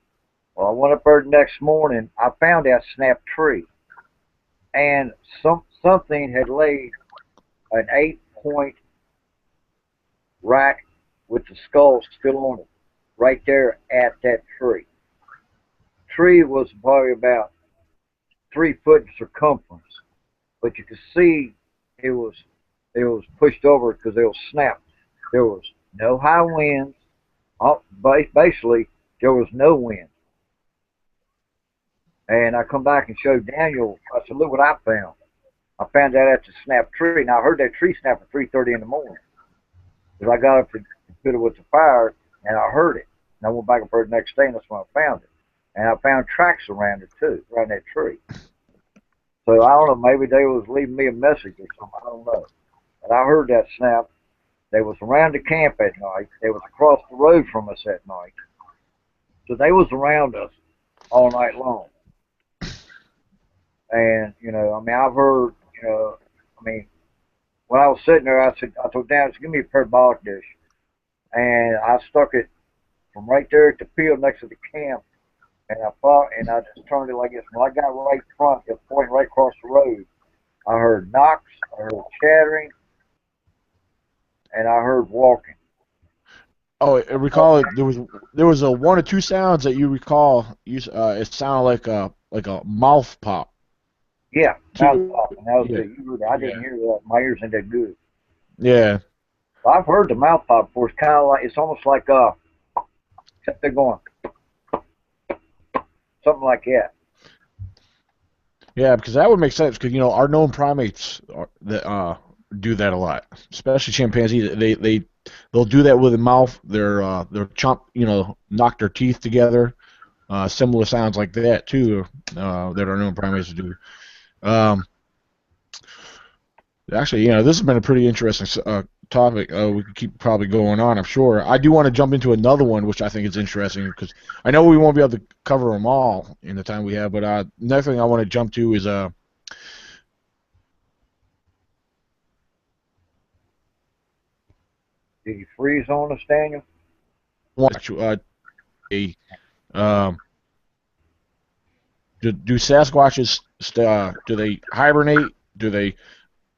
Well, I went up there the next morning. I found that snapped tree, and something had laid an 8-point rack with the skull still on it, right there at that tree. Tree was probably about 3 foot in circumference, but you could see it was it was pushed over because it was snapped. There was no high winds. Basically, there was no wind. And I come back and showed Daniel. I said, "Look what I found. I found that at the snapped tree. Now I heard that tree snap at 3:30 in the morning. Because I got up to put it with the fire, and I heard it. And I went back up there the next day, and that's when I found it. And I found tracks around it too, around that tree. So I don't know. Maybe they was leaving me a message or something. I don't know. But I heard that snap. They was around the camp at night. They was across the road from us at night. So they was around us all night long. And I mean, I've heard, I mean, when I was sitting there, I told Dan, give me a parabolic dish, and I stuck it from right there at the field next to the camp, and I just turned it like this. When I got right front, it pointing right across the road. I heard knocks, I heard chattering, and I heard walking. Oh, I recall it. There was a one or two sounds that you recall. It sounded like a mouth pop. Yeah, mouth Too. pop, and that was Yeah, it. I didn't yeah, hear that. My ears ain't that good. yeah, I've heard the mouth pop before. It's kind of like it's almost like except they're going something like that. yeah. Because that would make sense. Because our known primates that do that a lot, especially chimpanzees. They'll do that with the mouth. They're chomp. Knock their teeth together. Similar sounds like that too. That our known primates do. Um, Actually, this has been a pretty interesting topic. We could keep probably going on, I'm sure. I do want to jump into another one, which I think is interesting because I know we won't be able to cover them all in the time we have. But next thing I want to jump to is Did you freeze on us, Daniel? watch a um, do Sasquatches do they hibernate? Do they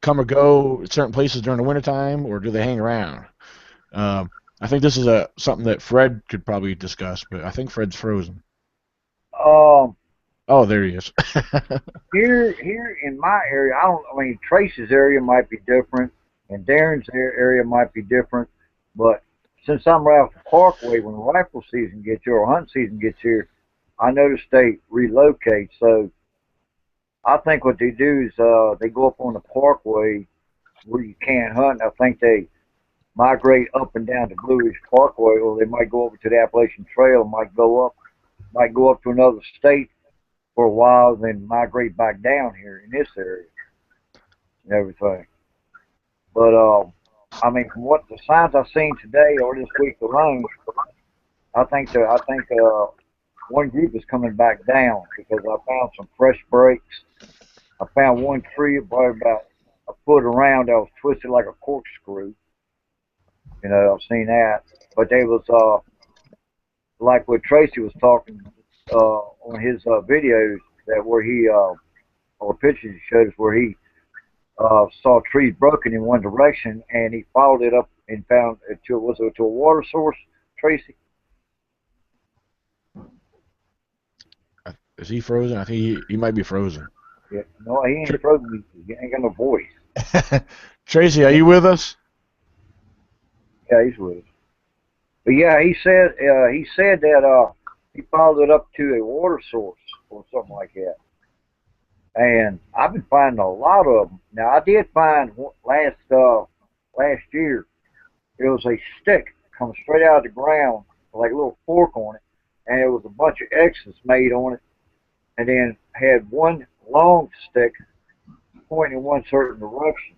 come or go at certain places during the wintertime, or do they hang around? I think this is something that Fred could probably discuss, but I think Fred's frozen. Um, Oh, there he is. here in my area, I mean, Trace's area might be different, and Darren's area might be different, but since I'm right off the Parkway, when rifle season gets here or hunt season gets here, I noticed they relocate. So I think what they do is they go up on the Parkway where you can't hunt. I think they migrate up and down the Blue Ridge Parkway, or they might go over to the Appalachian Trail, and might go up to another state for a while, then migrate back down here in this area and everything. But I mean, from what the signs I've seen today or this week alone, I think one group is coming back down because I found some fresh breaks. I found one tree about a foot around that was twisted like a corkscrew. I've seen that, but they was like what Tracy was talking on his videos that where he or pictures he showed us where he saw trees broken in one direction, and he followed it up and found it to a water source. Tracy, Is he frozen? I think he might be frozen. yeah, no, he Tr- ain't frozen. He ain't got no voice. Tracy, are you with us? Yeah, he's with us. But yeah, he said that he followed it up to a water source or something like that. And I've been finding a lot of them. Now I did find last year it was a stick come straight out of the ground with like a little fork on it, and it was a bunch of X's made on it, and then had one long stick pointing in one certain direction.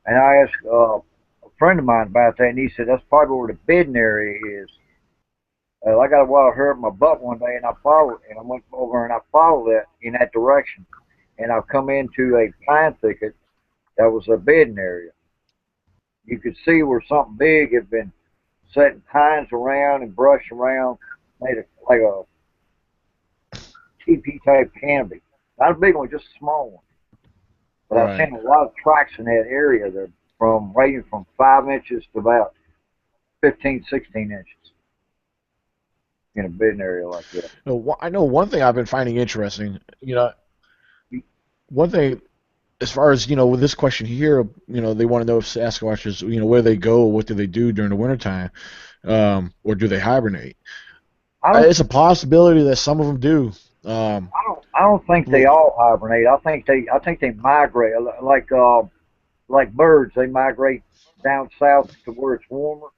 And I asked a friend of mine about that, and he said that's probably where the bedding area is. I got a wild hair in my butt one day, and I followed, and I went over and I followed that in that direction, and I come into a pine thicket that was a bedding area. You could see where something big had been setting pines around and brush around, made it like a TP type canopy. Not a big one, just a small one. But I've Right. seen a lot of tracks in that area there, from ranging from 5 inches to about 15, 16 inches in a bedding area like that. I know one thing I've been finding interesting. One thing as far as with this question here, they want to know if Sasquatches, where they go, what do they do during the wintertime, or do they hibernate? I don't, It's a possibility that some of them do. Um, I don't think they all hibernate. I think they migrate like birds. They migrate down south to where it's warmer,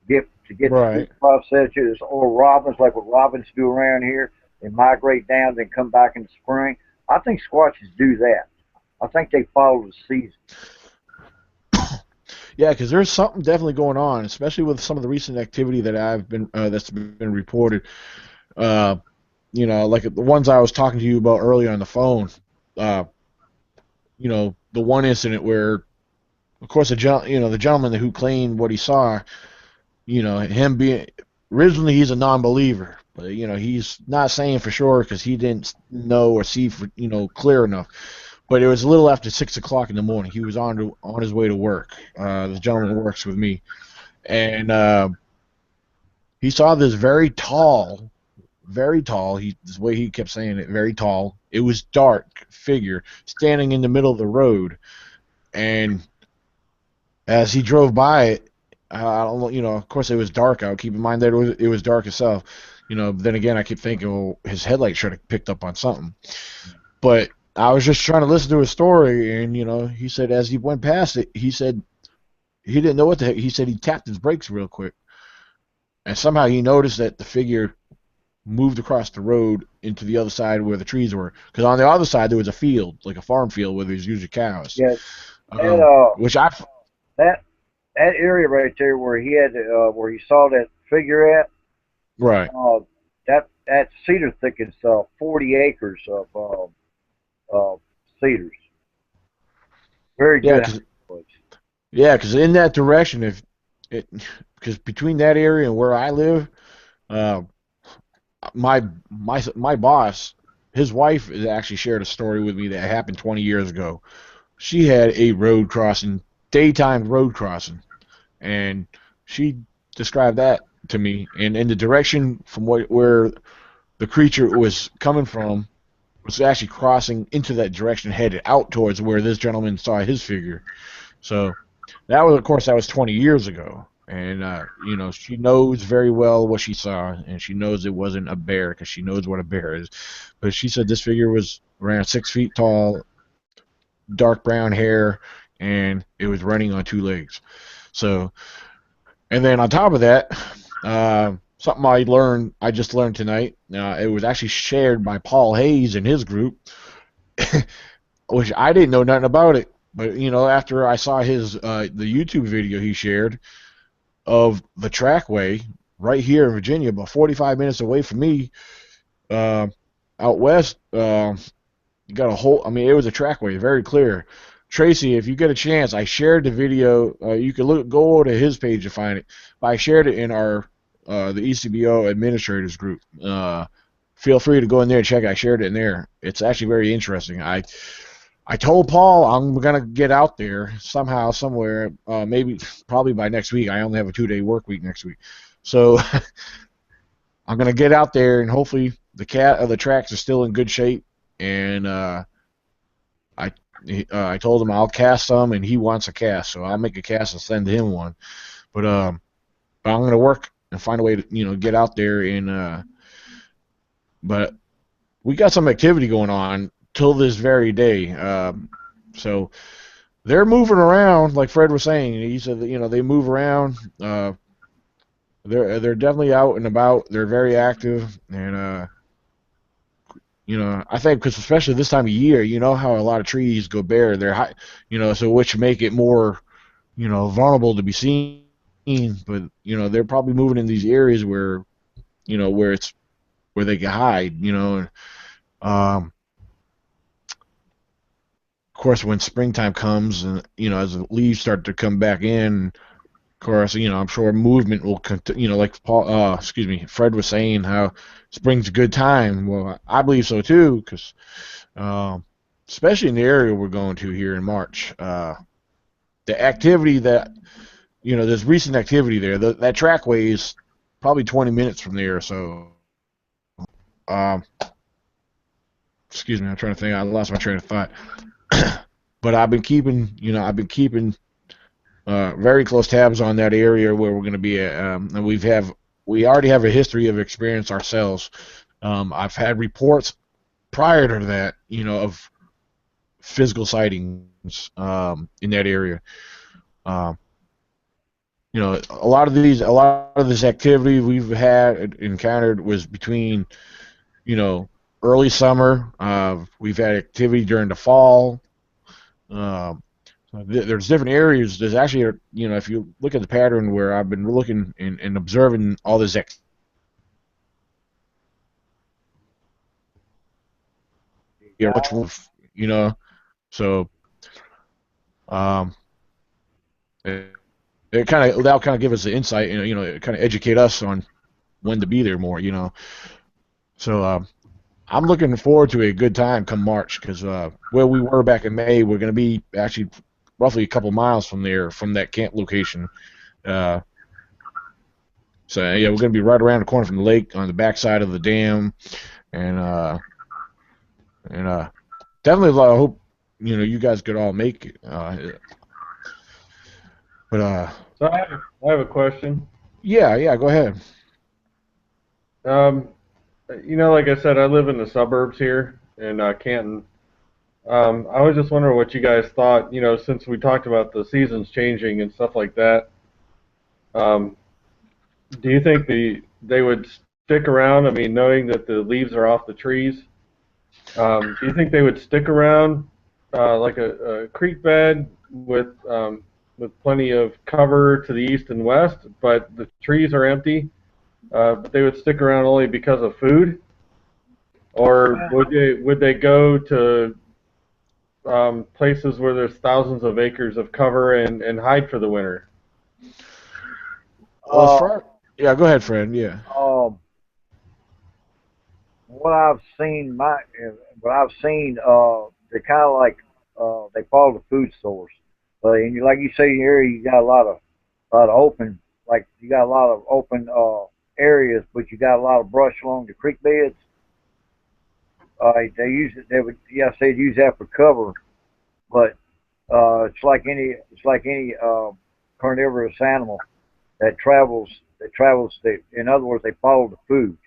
to get the food right. processes, or robins, like what robins do around here. They migrate down, then come back in the spring. I think squatches do that. I think they follow the season. Yeah, because there's something definitely going on, especially with some of the recent activity that's been reported. Uh, like the ones I was talking to you about earlier on the phone. Uh, the one incident where, of course, the gentleman who claimed what he saw, him being originally he's a non-believer, but he's not saying for sure because he didn't know or see for clear enough. But it was a little after 6 o'clock in the morning. He was on his way to work. The gentleman who works with me, and he saw this very tall, very tall. The way he kept saying it, very tall. It was dark figure standing in the middle of the road, and as he drove by it, I don't know, of course it was dark out. Keep in mind that it was dark itself. Then again, I keep thinking, well, his headlights should have picked up on something. But I was just trying to listen to his story, and he said as he went past it, he said he didn't know what the heck. He said he tapped his brakes real quick, and somehow he noticed that the figure moved across the road into the other side where the trees were. Because on the other side there was a field, like a farm field, where there's usually cows. Yeah, that Which I that that area right there where he saw that figure at, right. that cedar thicket's 40 acres of cedars. Very Yeah, good because place. in that direction, if it because between that area and where I live, uh, my boss, his wife actually shared a story with me that happened 20 years ago. She had a road crossing, daytime road crossing, and she described that to me. And in the direction from where the creature was coming from was actually crossing into that direction, headed out towards where this gentleman saw his figure. So that was, of course, that was 20 years ago. And, she knows very well what she saw, and she knows it wasn't a bear because she knows what a bear is. But she said this figure was around 6 feet tall, dark brown hair, and it was running on two legs. So, and then on top of that, something I just learned tonight. It was actually shared by Paul Hayes in his group, which I didn't know nothing about it. But after I saw the YouTube video he shared of the trackway right here in Virginia, about 45 minutes away from me, uh, out west, you got a whole. I mean, it was a trackway, very clear. Tracy, if you get a chance, I shared the video. You can go over to his page to find it. But I shared it in our the E.C.B.R.O administrators group. Feel free to go in there and check it. I shared it in there. It's actually very interesting. I told Paul I'm gonna get out there somehow, somewhere. Maybe probably by next week. I only have a 2-day work week next week, so I'm gonna get out there and hopefully the tracks are still in good shape. And I I told him I'll cast some, and he wants a cast, so I'll make a cast and send him one. But I'm gonna work and find a way to get out there and but we got some activity going on till this very day. So they're moving around, like Fred was saying. He said that they move around. They're definitely out and about. They're very active, and I think because especially this time of year, you know how a lot of trees go bare. They're high, so which make it more, vulnerable to be seen. But they're probably moving in these areas where, where they can hide. Um, of course, when springtime comes and as the leaves start to come back in, of course, I'm sure movement will continue. Like Fred was saying how spring's a good time. Well, I believe so too, because um, especially in the area we're going to here in March, the activity that there's recent activity there. That trackway is probably 20 minutes from there. So, um, excuse me, I'm trying to think. I lost my train of thought. But I've been keeping very close tabs on that area where we're going to be at. And we already have a history of experience ourselves. I've had reports prior to that, of physical sightings in that area. Um, a lot of this activity we've had encountered was between, you know, early summer. We've had activity during the fall. Um, there's different areas. There's actually, if you look at the pattern where I've been looking and observing all this activity, Yeah. much, you know, so um, it, that'll kind of give us the insight, kind of educate us on when to be there more, So I'm looking forward to a good time come March because where we were back in May, we're going to be actually roughly a couple miles from there, from that camp location. Uh, so yeah, we're going to be right around the corner from the lake on the backside of the dam, and and definitely I hope you guys could all make it. But So I have a question. yeah, go ahead. Um, like I said, I live in the suburbs here in Canton. I was just wondering what you guys thought, since we talked about the seasons changing and stuff like that. Um, do you think they would stick around? I mean, knowing that the leaves are off the trees, do you think they would stick around like a creek bed with plenty of cover to the east and west, but the trees are empty? But they would stick around only because of food, or would they go to places where there's thousands of acres of cover and hide for the winter? Well, as Uh, far yeah, go ahead, Fred. Yeah. um, what I've seen, they're kind of like they follow the food source. But and like you say, here you got a lot of open, like you got a lot of open areas, but you got a lot of brush along the creek beds. They use it. They would, yeah, say use that for cover, but it's like any carnivorous animal that travels. In other words, they follow the food.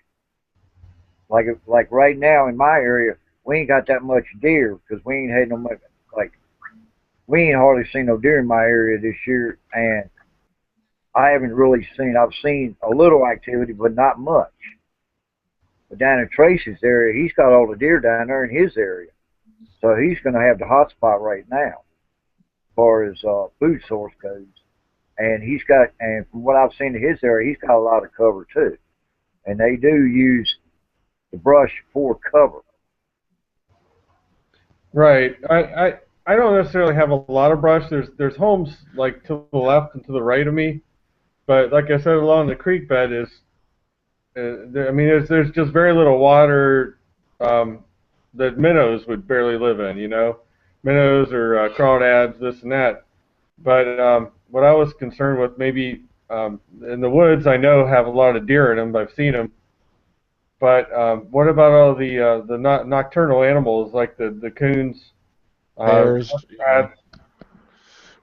Like right now in my area, we ain't got that much deer because we ain't had no much. Like we ain't hardly seen no deer in my area this year, and I haven't really seen. I've seen a little activity, but not much. But down in Tracy's area, he's got all the deer down there in his area, so he's going to have the hot spot right now as far as food source goes. And from what I've seen in his area, he's got a lot of cover too. And they do use the brush for cover. Right. I don't necessarily have a lot of brush. There's homes like to the left and to the right of me, but like I said, along the creek bed is, I mean, there's just very little water um, that minnows would barely live in. Minnows or crawdads, this and that. But what I was concerned with, maybe in the woods, I know have a lot of deer in them. I've seen them. But what about all the nocturnal animals like the coons, Bears. muskrats,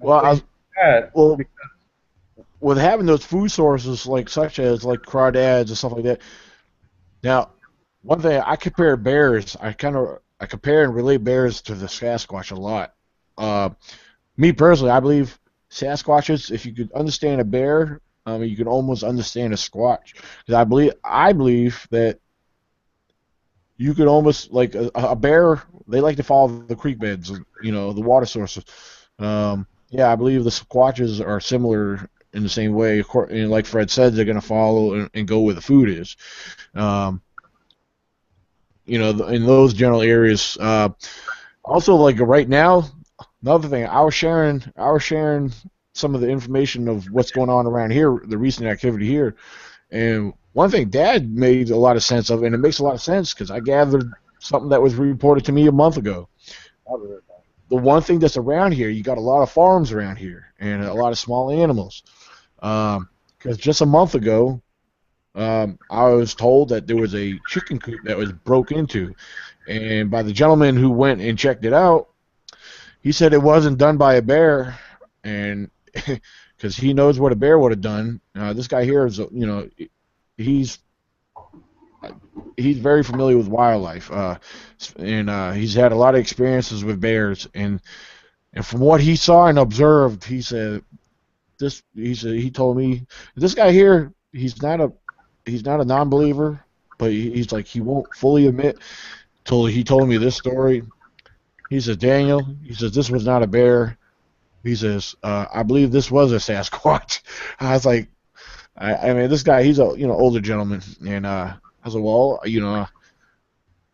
and Well, I things was, like that? well, with having those food sources such as like crawdads and stuff like that. Now, one thing I compare bears, I compare and relate bears to the Sasquatch a lot. Uh, Me personally, I believe Sasquatches. If you could understand a bear, you can almost understand a squatch. Because I believe that you could almost like a bear. They like to follow the creek beds, the water sources. Yeah, I believe the Squatches are similar in the same way. Like Fred said, they're going to follow and go where the food is. Um, in those general areas. Also, like right now, another thing, I was sharing some of the information of what's going on around here, the recent activity here, and one thing Dad made a lot of sense of, and it makes a lot of sense because I gathered something that was reported to me a month ago. The one thing that's around here, you got a lot of farms around here and a lot of small animals. Because just a month ago, I was told that there was a chicken coop that was broke into, and by the gentleman who went and checked it out, he said it wasn't done by a bear, and because he knows what a bear would have done. This guy here is, he's he's very familiar with wildlife, and he's had a lot of experiences with bears, and from what he saw and observed, he said he told me this guy here, he's not a non-believer, but he's like he won't fully admit till he told me this story. He says, Daniel, he says this was not a bear. He says, I believe this was a Sasquatch. I was like, I mean, this guy, he's a older gentleman, and I said, well,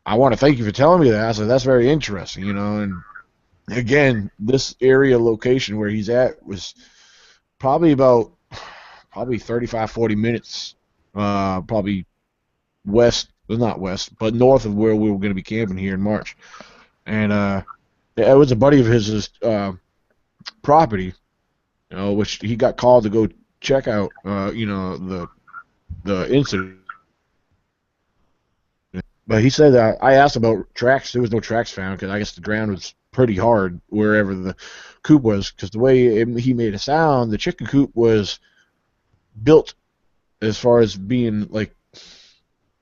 I want to thank you for telling me that. I said that's very interesting, and again, this area location where he's at was probably about probably 35, 40 minutes, probably west, well, not west, but north of where we were going to be camping here in March, and it was a buddy of his property, which he got called to go check out, the incident. But he said that I asked about tracks. There was no tracks found because I guess the ground was pretty hard wherever the coop was. Because the way he made a sound, the chicken coop was built as far as being like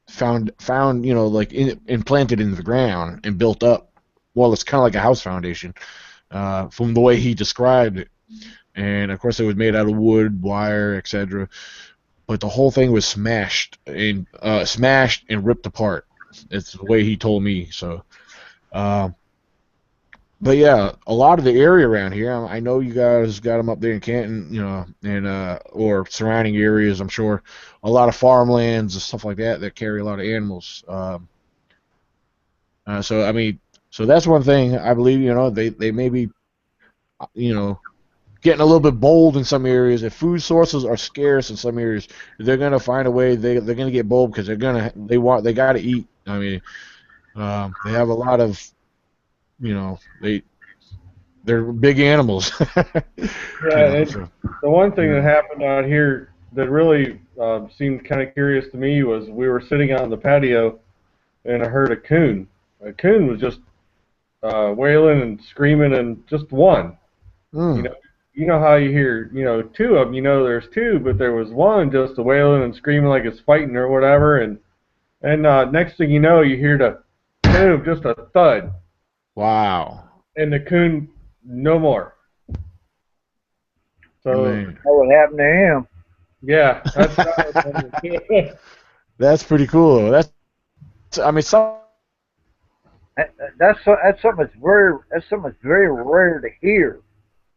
found, like implanted in the ground and built up. Well, it's kind of like a house foundation, from the way he described it. And of course, it was made out of wood, wire, etc. But the whole thing was smashed and ripped apart. It's the way he told me. So, uh, but yeah, a lot of the area around here, I know you guys got them up there in Canton, and or surrounding areas. I'm sure a lot of farmlands and stuff like that carry a lot of animals. So I mean, so that's one thing I believe. They may be, you know, getting a little bit bold in some areas. If food sources are scarce in some areas, they're gonna find a way. They're gonna get bold because they got to eat. I mean, they have a lot of, they're big animals. Yeah, and So the one thing that yeah. happened out here that really seemed kind of curious to me was we were sitting out on the patio and I heard a coon. A coon was just wailing and screaming and just one. You Mm, know, you know how you hear, two of them. There's two, but there was one just wailing and screaming like it's fighting or whatever. And next thing you know, you hear the boom, just a thud, wow, and the coon no more. So man, Know what happened to him? yeah, that's what I was wondering. that's pretty cool. I mean, some That's something that's very rare to hear.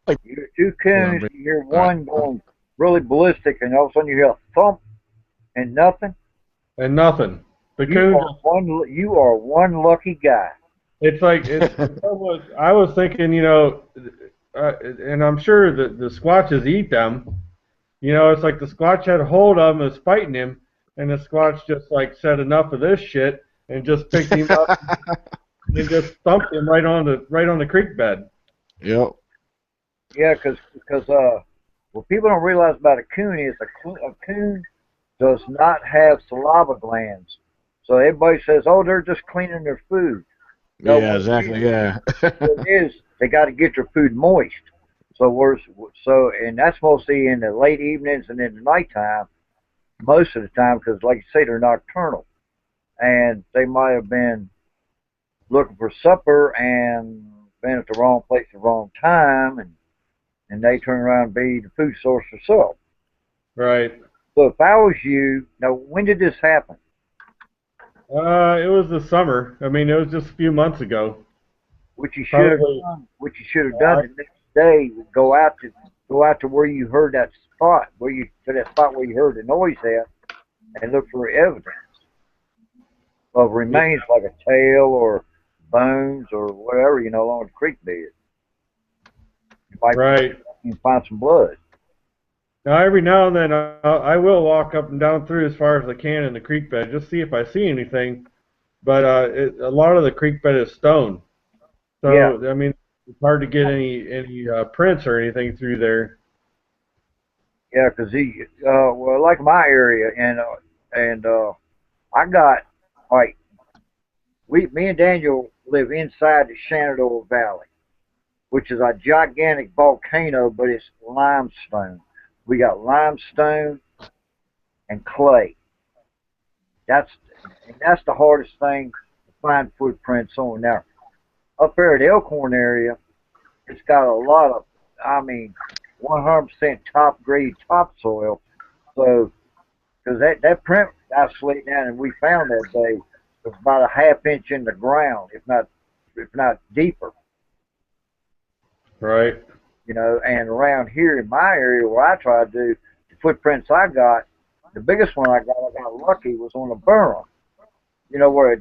like You hear two hold on, coons, Rick. you hear All right. one going really ballistic, and all of a sudden you hear a thump and nothing. And nothing. The You coon are just, one lucky guy. it's like it's almost, I was thinking, and I'm sure that the Squatches eat them. It's like the Squatch had a hold of him, was fighting him, and the Squatch just like said enough of this shit and just picked him up and just thumped him right on the creek bed. Yep. Yeah, because what people don't realize about a coon is a coon does not have saliva glands. So everybody says, oh, they're just cleaning their food. No, Yeah, exactly. Yeah. what it is, they got to get their food moist. So and that's mostly in the late evenings and in the nighttime, most of the time, because like you say, they're nocturnal, and they might have been looking for supper and been at the wrong place at the wrong time, and they turn around and be the food source themselves. Right. So if I was you, now when did this happen? It was the summer. I mean, it was just a few months ago. What you should have Probably. done, what you should have done the next day, was go out to where you heard that spot, to that spot where you heard the noise at, and look for evidence of Yeah, remains like a tail or bones or whatever, along the creek bed. You might right. find some blood. Now, every now and then, I will walk up and down through as far as I can in the creek bed, just see if I see anything. But a lot of the creek bed is stone, Yeah, so I mean, it's hard to get any prints or anything through there. yeah, because well, like my area, and I got like me and Daniel live inside the Shenandoah Valley, which is a gigantic volcano, but it's limestone. We got limestone and clay. That's that's the hardest thing to find footprints on. Now, up there at Elkhorn area, it's got a lot of, I mean, 100% top grade topsoil. So, because that print I slid down and we found that day was about a half inch in the ground, if not deeper. Right. And around here in my area where I try to do, the footprints I got, the biggest one I got lucky, was on a berm. Where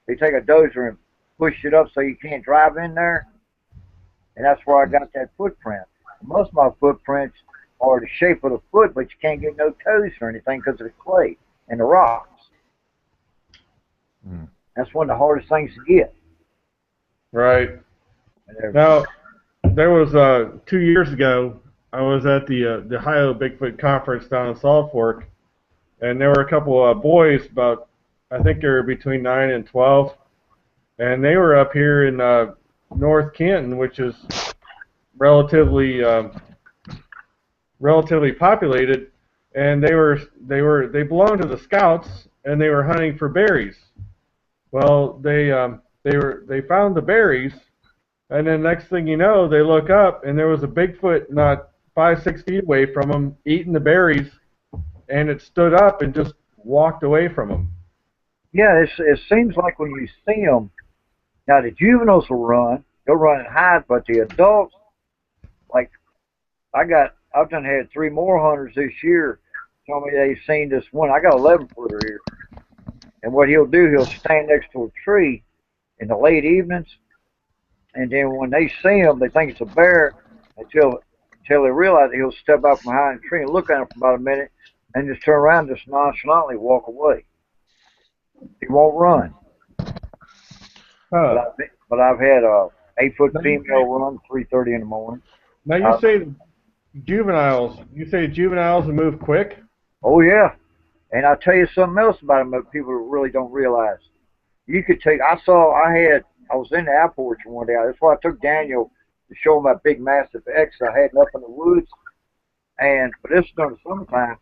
they take a dozer and push it up so you can't drive in there, and that's where I got that footprint. Most of my footprints are the shape of the foot, but you can't get no toes or anything because of the clay and the rocks. Mm. That's one of the hardest things to get. Right. And Now, there was 2 years ago, I was at the Ohio Bigfoot Conference down in Salt Fork, and there were a couple of boys, about I think they were between 9 and 12, and they were up here in North Canton, which is relatively relatively populated, and they belonged to the Scouts, and they were hunting for berries. Well, they found the berries, and then next thing you know, they look up, and there was a Bigfoot not 5 6 feet away from them eating the berries, and it stood up and just walked away from them. yeah, it seems like when you see them, now the juveniles will run, they'll run and hide, but the adults, like I've done had three more hunters this year tell me they've seen this one. I got 11 footer here, and what he'll stand next to a tree in the late evenings, and then when they see him, they think it's a bear until they realize it, he'll step out from behind the tree and look at him for about a minute, and just turn around, and just nonchalantly walk away. He won't run. But Huh. I've had a 8 foot Now you female say, run 3:30 in the morning. now you Uh, say juveniles. You say juveniles will move quick. oh yeah, and I'll tell you something else about them that people really don't realize. You could take. I was in the apple orchard one day. That's why I took Daniel to show him my big massive X I had up in the woods. But this was during the summertime,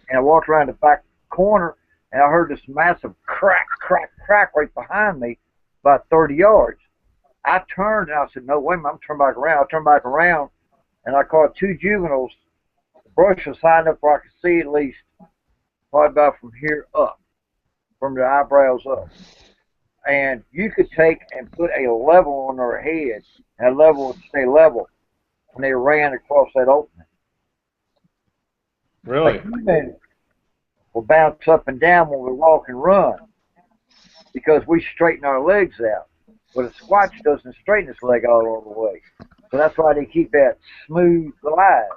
and I walked around the back corner, and I heard this massive crack, crack, crack right behind me, about 30 yards. I turned and I said, "No, wait a minute, I'm turning back around." I turned back around, and I caught two juveniles. The brush was high enough where I could see at least probably about from here up, from their eyebrows up. And you could take and put a level on their head, and that level would stay level when they ran across that opening. A Really? human will bounce up and down when we walk and run because we straighten our legs out. But a squatch doesn't straighten his leg all the way. So that's why they keep that smooth glide.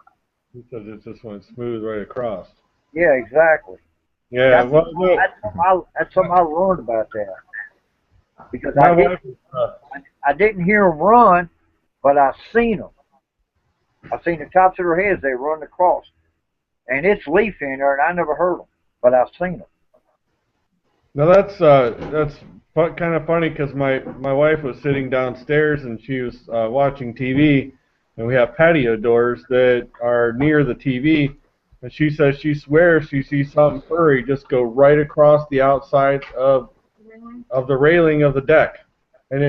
Because it just went smooth right across. Yeah, exactly. Yeah. That's Well, look, that's something I learned about that because my wife. I didn't hear them run, but I seen them. I seen the tops of their heads they run across, and it's leaf in there, and I never heard them, but I seen them. Now that's kind of funny because my wife was sitting downstairs and she was watching TV, and we have patio doors that are near the TV, and she says she swears she sees something furry just go right across the outside of the railing of the deck, and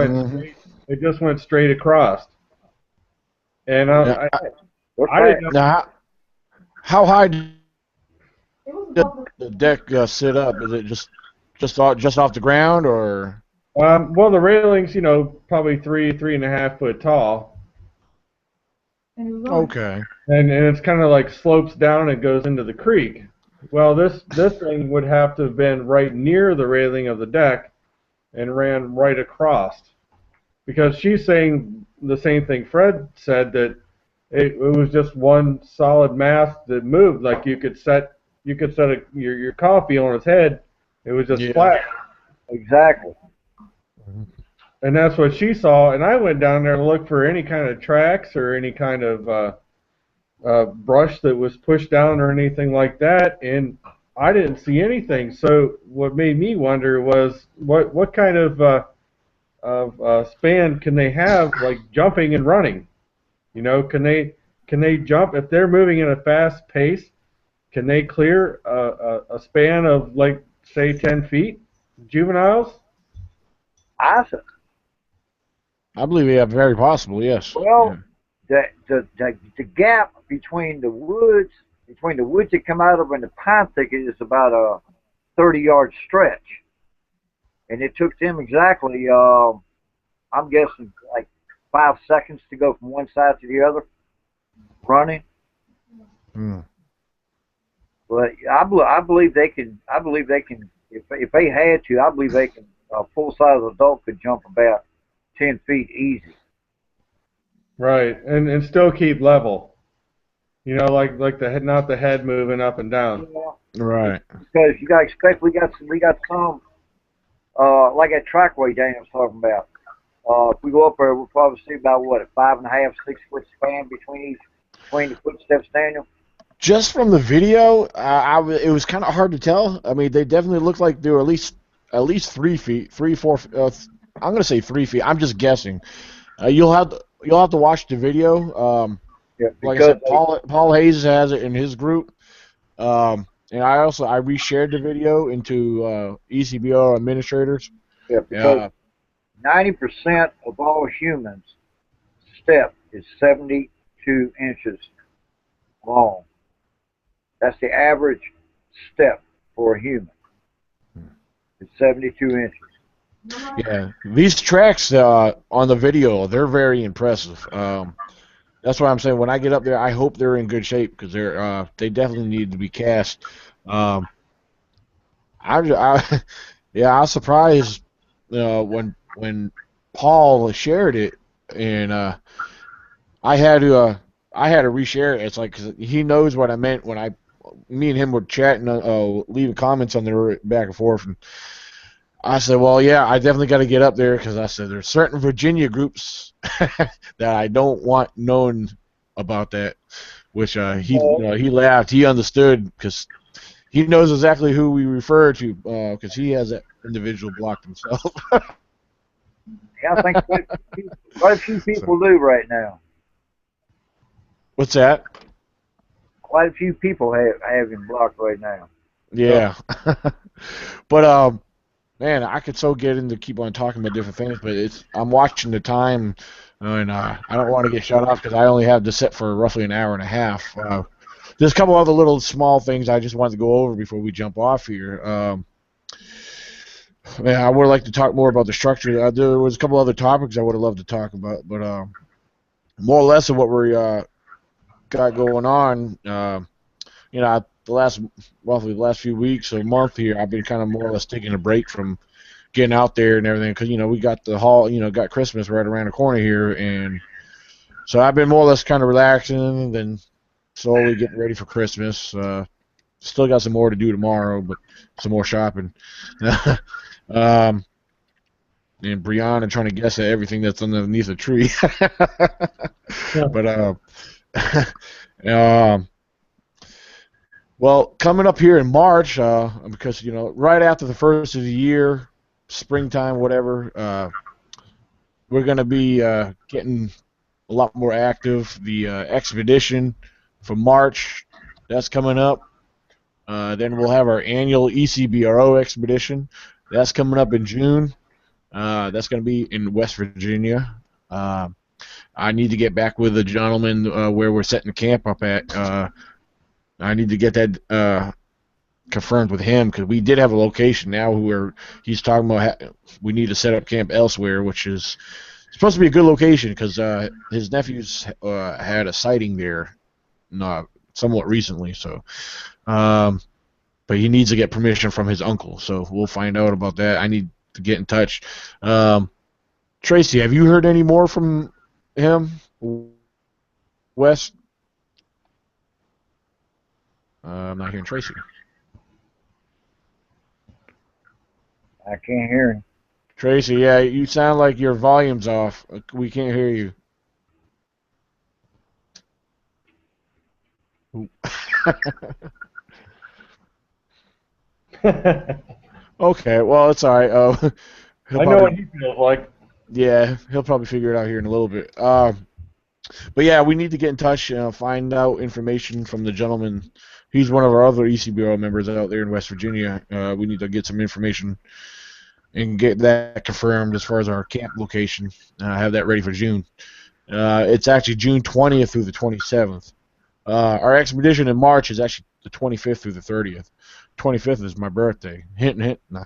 Hmm. it just went straight across, and Now, They're I didn't fast. know. now, how high did the deck sit up? Is it just just off the ground, or? Well, the railing's, probably 3.5 foot tall, Okay. and it's kind of like slopes down and goes into the creek. Well, this thing would have to have been right near the railing of the deck and ran right across. Because she's saying the same thing Fred said, that it was just one solid mass that moved. Like you could set your coffee on its head. It was just Yeah. flat. Exactly. And that's what she saw. And I went down there to look for any kind of tracks or any kind of brush that was pushed down or anything like that. And I didn't see anything. So what made me wonder was what kind of span can they have, like jumping and running? Can they jump if they're moving at a fast pace? Can they clear a span of, like, say, 10 feet, juveniles? I said, I believe yeah, very possible. Yes. Yeah. well, the gap between the woods that come out of and the pine thicket is about a 30-yard stretch, and it took them exactly, I'm guessing, like 5 seconds to go from one side to the other running. Hmm. But I believe they can. I believe they can. If they had to, I believe they can. A full size adult could jump about 10 feet easy. Right, and still keep level. Like the head, not the head moving up and down. Yeah. Right. Because you got to expect we got some like that trackway Daniel was talking about. If we go up there, we'll probably see about what, a 5.5, 6 foot span between the footsteps, Daniel. Just from the video, it was kind of hard to tell. I mean, they definitely looked like they were at least 3 feet, 3, 4. I'm gonna say 3 feet. I'm just guessing. You'll have to watch the video. Yeah, Like I because said, Paul Hayes has it in his group. And I reshared the video into E.C.B.R.O administrators. yeah, because Uh, 90% of all humans step is 72 inches long. That's the average step for a human. It's 72 inches. yeah, these tracks on the video, they're very impressive. That's why I'm saying when I get up there, I hope they're in good shape because they definitely need to be cast. Um, I yeah, I was surprised when Paul shared it, and I had to reshare it. It's like 'cause he knows what I meant when me and him were chatting, leaving comments on there back and forth, and I said, well, yeah, I definitely got to get up there because I said there's certain Virginia groups that I don't want known about that. Which he laughed, he understood because he knows exactly who we refer to because he has that individual blocked himself. Yeah, I think quite a few So, people do right now. what's that? Quite a few people have him blocked right now. Yeah, but man, I could so get into keep on talking about different things, but I'm watching the time, and I don't want to get shut off because I only have this set for roughly an hour and a half. There's a couple other little small things I just wanted to go over before we jump off here. Man, I would like to talk more about the structure. There was a couple other topics I would have loved to talk about, but more or less of what we got going on. Roughly the last few weeks or month here, I've been kind of more or less taking a break from getting out there and everything because we got got Christmas right around the corner here, and so I've been more or less kind of relaxing and then slowly getting ready for Christmas. Still got some more to do tomorrow, but some more shopping. um, and Brianna trying to guess at everything that's underneath the tree. Yeah. But well, coming up here in March, because right after the first of the year, springtime, whatever, we're gonna be getting a lot more active. The expedition for March, that's coming up. Then we'll have our annual E.C.B.R.O expedition. That's coming up in June. That's going to be in West Virginia. I need to get back with the gentleman where we're setting the camp up at. I need to get that confirmed with him because we did have a location now where he's talking about we need to set up camp elsewhere, which is supposed to be a good location because his nephews had a sighting there not somewhat recently. So, but he needs to get permission from his uncle. So we'll find out about that. I need to get in touch. Tracy, have you heard any more from him, Wes? I'm not hearing Tracy. I can't hear him. Tracy, yeah, you sound like your volume's off. We can't hear you. Okay, well, it's all right. He'll I know probably, what he feels like. yeah, he'll probably figure it out here in a little bit. But yeah, we need to get in touch, find out information from the gentleman. He's one of our other E.C.B.R.O members out there in West Virginia. We need to get some information and get that confirmed as far as our camp location. Have that ready for June. It's actually June 20th through the 27th. Our expedition in March is actually the 25th through the 30th. 25th is my birthday. Hint, hint. No.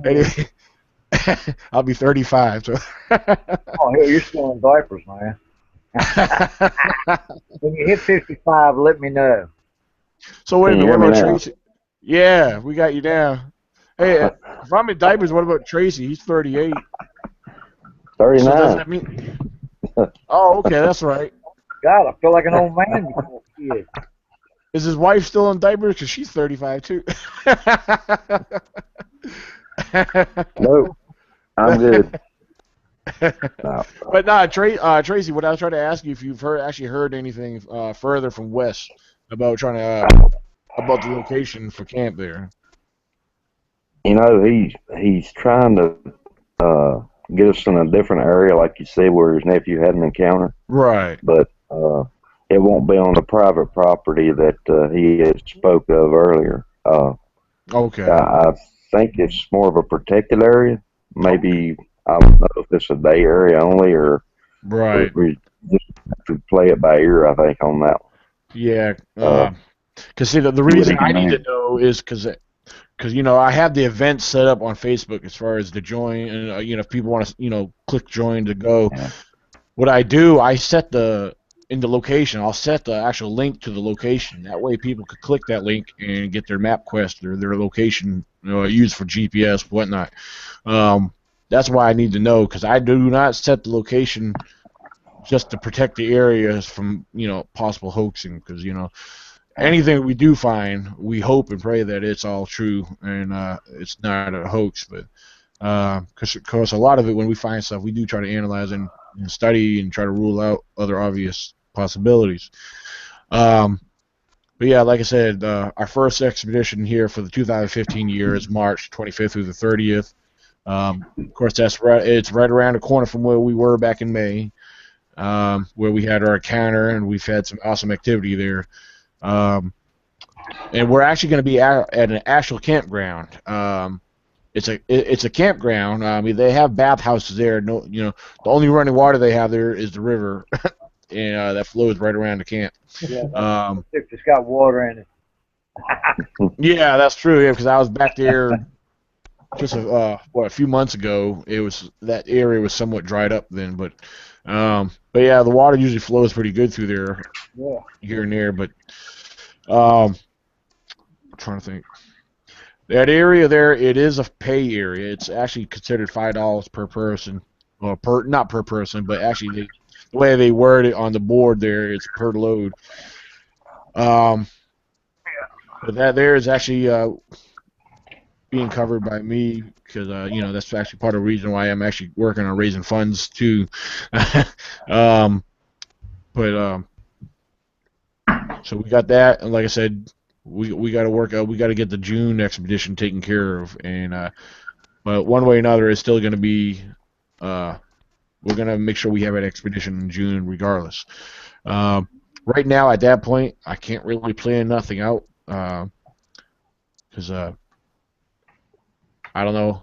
Anyway, I'll be 35. So. Oh, hell, you're still in diapers, man. When you hit 55, let me know. So wait a Can you minute, hear what me about now? Tracy? Yeah, we got you down. Hey, if I'm in diapers, what about Tracy? He's 38. So does 39. that mean? Oh, okay, that's right. God, I feel like an old man before a kid. Is his wife still in diapers? Because she's 35 too. Nope, I'm good. No. But nah, Tracy, what I was trying to ask you if you've actually heard anything further from Wes about trying to about the location for camp there. You know, he's trying to get us in a different area, like you said, where his nephew had an encounter, Right. but it won't be on the private property that he had spoke of earlier. Okay. I think it's more of a protected area. Maybe I don't know if it's a day area only, or Right. we just have to play it by ear. I think on that one. Yeah. Uh, Because see, the see what he reason I can need to manage. know is because I have the event set up on Facebook as far as the join, and if people want to click join to go. Yeah. What I do, I set in the location. I'll set the actual link to the location. That way, people could click that link and get their map quest or their location used for GPS, whatnot. Um, that's why I need to know because I do not set the location just to protect the areas from possible hoaxing because anything we do find, we hope and pray that it's all true and it's not a hoax. But because a lot of it, when we find stuff, we do try to analyze and study and try to rule out other obvious possibilities. Um, but yeah, like I said, our first expedition here for the 2015 year is March 25th through the 30th. Of course, it's right around the corner from where we were back in May, where we had our encounter and we've had some awesome activity there. And we're actually going to be at an actual campground. It's a campground. I mean, they have bathhouses there. No, the only running water they have there is the river, and that flows right around the camp. Yeah, Um, if it's got water in it. yeah, that's true. Yeah, because I was back there just a few months ago. That area was somewhat dried up then, but yeah, the water usually flows pretty good through there Yeah. here and there. But I'm trying to think. That area there, it is a pay area. It's actually considered $5 per person, or not per person, but actually the way they word it on the board there, it's per load. Um, but that there is actually being covered by me because that's actually part of the reason why I'm actually working on raising funds too. um, but so we got that, and like I said, we got to work out. We got to get the June expedition taken care of, and but one way or another, it's still going to be. We're going to make sure we have an expedition in June, regardless. Right now, at that point, I can't really plan nothing out because I don't know.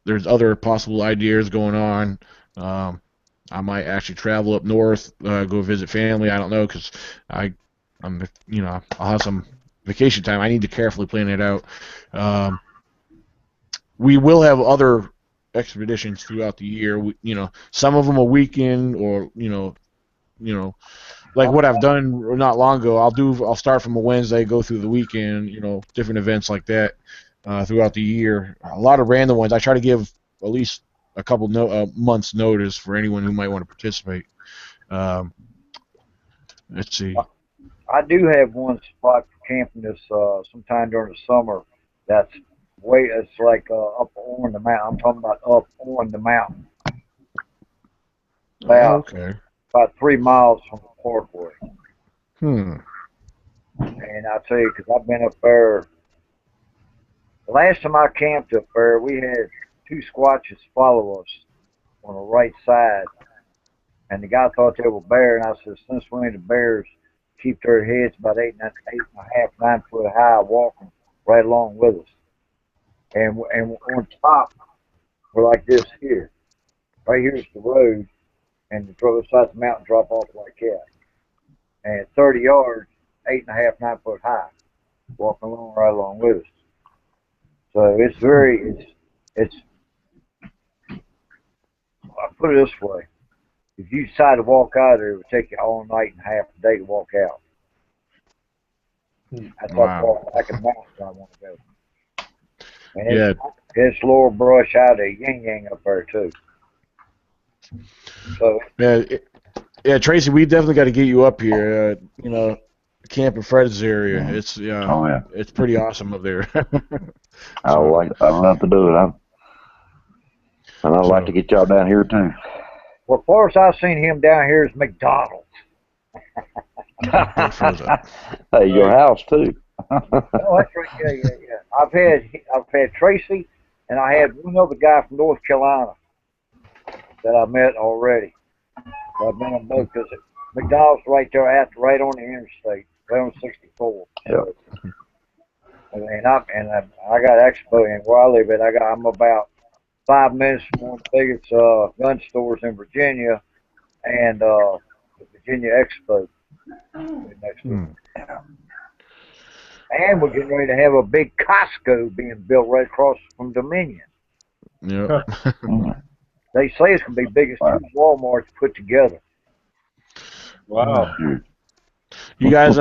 There's other possible ideas going on. I might actually travel up north, go visit family. I don't know because I'm I'll have some vacation time. I need to carefully plan it out. Um, we will have other expeditions throughout the year. Some of them a weekend, or like what I've done not long ago. I'll start from a Wednesday, go through the weekend. Different events like that throughout the year. A lot of random ones. I try to give at least a couple months notice for anyone who might want to participate. Um, let's see. I do have one spot for camping this sometime during the summer. That's it's like up on the mountain. I'm talking about up on the mountain, about Okay. about 3 miles from the parkway. Hmm. And I'll tell you, because I've been up there. The last time I camped up there, we had two squatches follow us on the right side, and the guy thought they were bear, and I said, since when the bears keep their heads about 8.5, 9 foot high, walking right along with us, and on top we're like this here. Right here's the road, and the other side of the mountain drop off like that, and 30 yards, 8.5, 9 foot high, walking along right along with us. So it's. I put it this way: if you decide to walk out of there, it would take you all night and half a day to walk out. That's how far back in the mountains I want to go. And it's lower brush out of yin yang up there too. So yeah, Tracy, we definitely got to get you up here. Camp in Fred's area. It's it's pretty awesome up there. I'd love to do it. And I'd like to get y'all down here too. Well, far as I've seen him down here is McDonald's. Hey, your house too. Oh, that's right. Yeah. I've had Tracy, and I had one other guy from North Carolina that I met already. I've been on both because McDonald's right there right on the interstate, right on 64. Yeah. And I got Expo, and where I live at, I'm about 5 minutes from one of the biggest gun stores in Virginia, and the Virginia Expo next door. And we're getting ready to have a big Costco being built right across from Dominion. Yeah. They say it's going to be biggest two Walmarts put together. Wow. You guys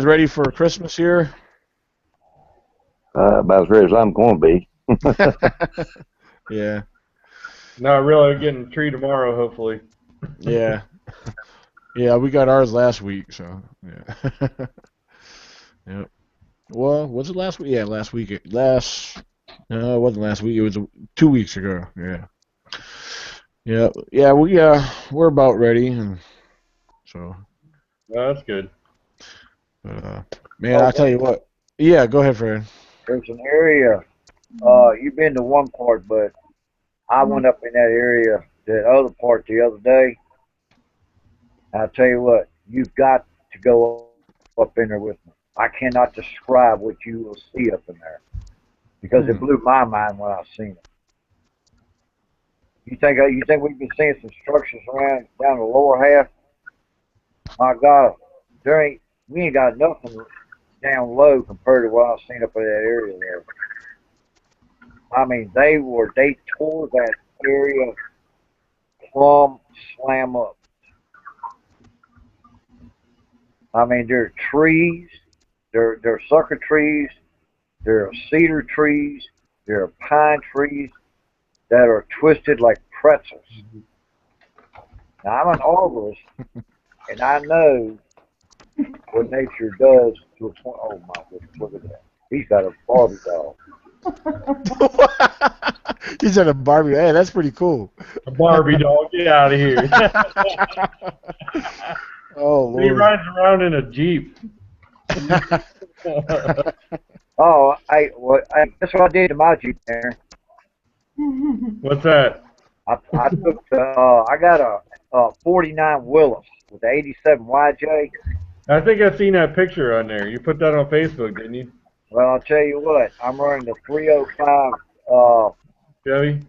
ready for Christmas here? About as ready as I'm going to be. Yeah. Not really. Getting a tree tomorrow, hopefully. Yeah. Yeah, we got ours last week, so yeah. Yep. Well, was it last week? Yeah, last week. It wasn't last week. It was 2 weeks ago. Yeah. Yeah. Yeah. We're about ready, and so. Well, that's good. Man, I'll tell you what. Yeah, go ahead, Fred. There's an area. You've been to one part, but I went up in that area, that other part the other day. I'll tell you what, you've got to go up in there with me. I cannot describe what you will see up in there because it blew my mind when I seen it. You think we've been seeing some structures around down the lower half? My God, we ain't got nothing down low compared to what I've seen up in that area there. I mean, they tore that area plumb slam up. I mean, there are trees, there are sucker trees, there are cedar trees, there are pine trees that are twisted like pretzels. Now, I'm an arborist, and I know what nature does to a point. Oh my goodness, look at that. He's got a Barbie doll. He's at a Barbie. Hey, that's pretty cool. A Barbie doll, get out of here. Oh, Lord. He rides around in a Jeep. Oh, that's what I did to my Jeep there. What's that? I got a 49 Willis with the 87 YJ. I think I've seen that picture on there. You put that on Facebook, didn't you? Well, I'll tell you what, I'm running the 305 Chevy?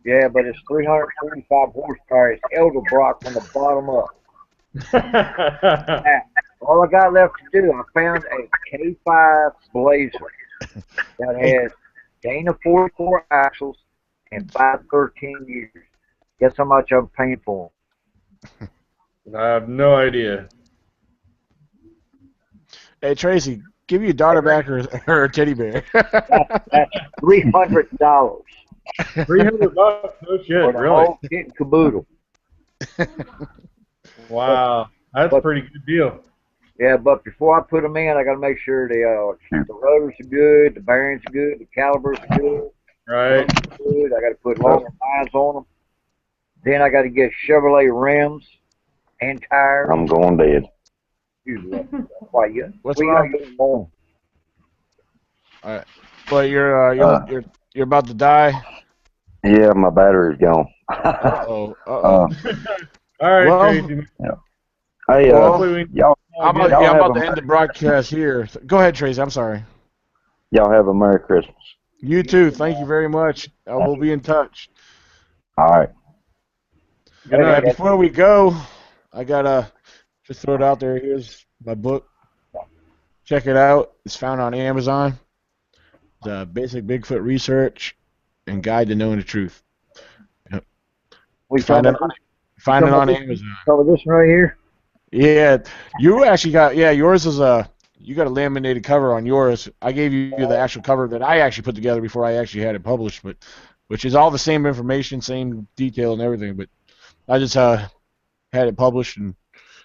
Yeah, but it's 345 horsepower. It's Elderbrock from the bottom up. All I got left to do, I found a K5 Blazer that Hey, has Dana 44 axles and 513 years. Guess how much I'm paying for I have no idea. hey, Tracy, give your daughter back her teddy bear. them? That's $300 $300? No for shit, the really? whole kit and caboodle. But Wow, that's a but pretty good deal. yeah, but before I put them in, I got to make sure the rotors are good, the bearings are good, the calibers are good, Right? drums are good. I got to put longer lines on them. Then I got to get Chevrolet rims and tires. I'm going dead. That's why you What's we got wrong? to get more. All right. But you're Uh, you're about to die. yeah, my battery's gone. Uh-oh. uh, Uh-oh. All right, Well, Tracy. yeah. Hey, well, Hopefully we y'all, all get it. I'm y'all have about a to end the broadcast here. Go ahead, Tracy. I'm sorry. y'all have a Merry Christmas. You too. Thank you very much. We'll be in touch. All right. Good All right, night. before we go, I gotta just throw it out there. Here's my book. Check it out. It's found on Amazon. The Basic Bigfoot Research and Guide to Knowing the Truth. Yep. We Find talking it about on this? You find it talking about on this? Amazon. Talking about this right here? Yeah, you actually got yours is you got a laminated cover on yours. I gave you the actual cover that I actually put together before I actually had it published, but which is all the same information, same detail and everything, but I just had it published and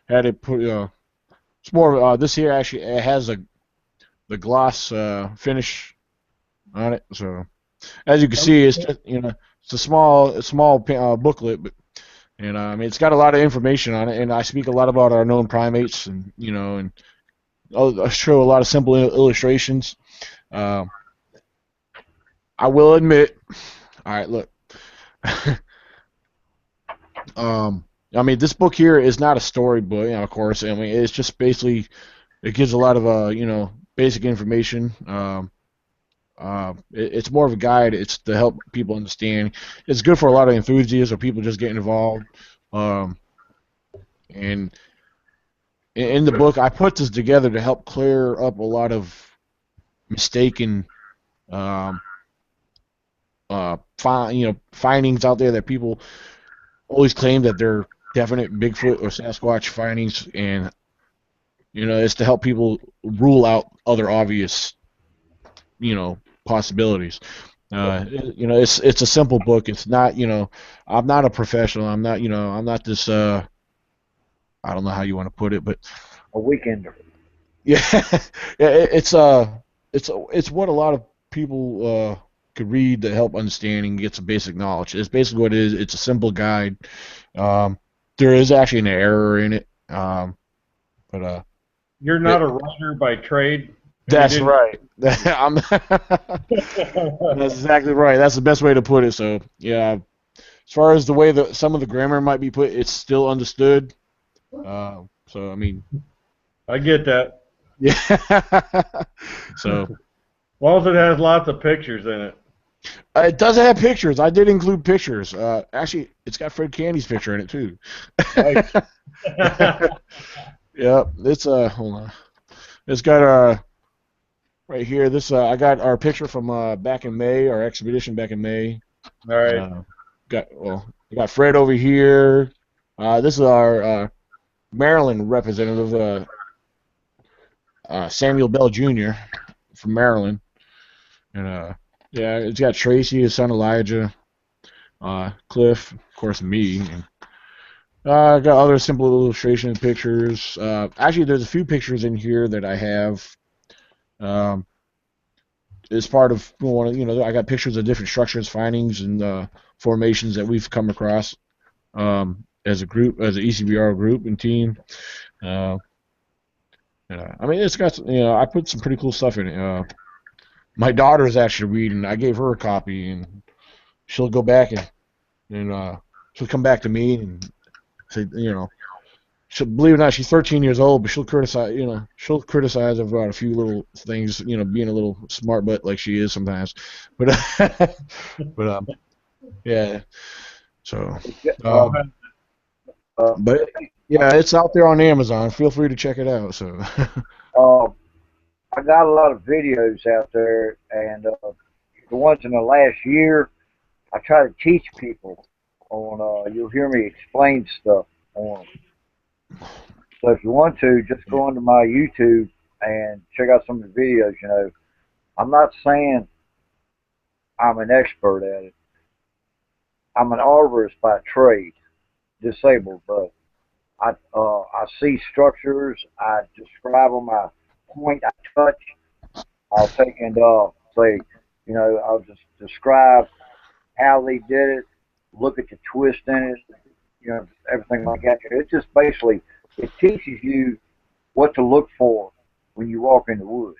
had it put it's more this here actually it has the gloss finish on it. So as you can see, it's just it's a small booklet, but and I mean it's got a lot of information on it, and I speak a lot about our known primates, and and I'll show a lot of simple illustrations. Um, I will admit, all right, look, I mean this book here is not a storybook, of course. I mean it's just basically it gives a lot of basic information. It's more of a guide. It's to help people understand. It's good for a lot of enthusiasts or people just getting involved. Um, and in the book, I put this together to help clear up a lot of mistaken, um, findings out there that people always claim that they're definite Bigfoot or Sasquatch findings, and it's to help people rule out other obvious, possibilities. It's a simple book. It's not, I'm not a professional. I'm not this. I don't know how you want to put it, but A weekender. yeah, yeah, it's what a lot of people could read to help understand and get some basic knowledge. It's basically what it is. It's a simple guide. Um, there is actually an error in it, but You're not it, a writer by trade, and you that's didn't. right. I'm, that's exactly right. That's the best way to put it. So yeah, as far as the way that some of the grammar might be put, it's still understood. So I mean, I get that. yeah. So As long as it has lots of pictures in it. it does have pictures. I did include pictures. Actually, it's got Fred Candy's picture in it too. Nice. Yeah, it's hold on. It's got right here. This I got our picture from back in May, our expedition back in May. All right. Uh, we got Fred over here. This is our Maryland representative, Samuel Bell Jr. from Maryland, and yeah, it's got Tracy, his son Elijah, Cliff, of course, me. And, I got other simple illustration pictures. Actually, there's a few pictures in here that I have. Um, as part of I got pictures of different structures, findings, and formations that we've come across as a group, as an E.C.B.R.O group and team. Uh, I mean, it's got I put some pretty cool stuff in it. My daughter is actually reading. I gave her a copy, and she'll go back and she'll come back to me and say, she'll believe it or not, she's 13 years old, but she'll criticize about a few little things, being a little smart butt like she is sometimes. But but yeah. So, Uh, but Yeah, it's out there on Amazon. Feel free to check it out. So, Uh, I got a lot of videos out there, and the ones in the last year, I try to teach people on. You'll hear me explain stuff on them. So if you want to, just go onto my YouTube and check out some of the videos. You know, I'm not saying I'm an expert at it. I'm an arborist by trade, disabled, but I see structures. I describe them. I point. I touch. I'll take and say, you know, I'll just describe how they did it. Look at the twist in it. You know, everything like that. It just basically it teaches you what to look for when you walk in the woods.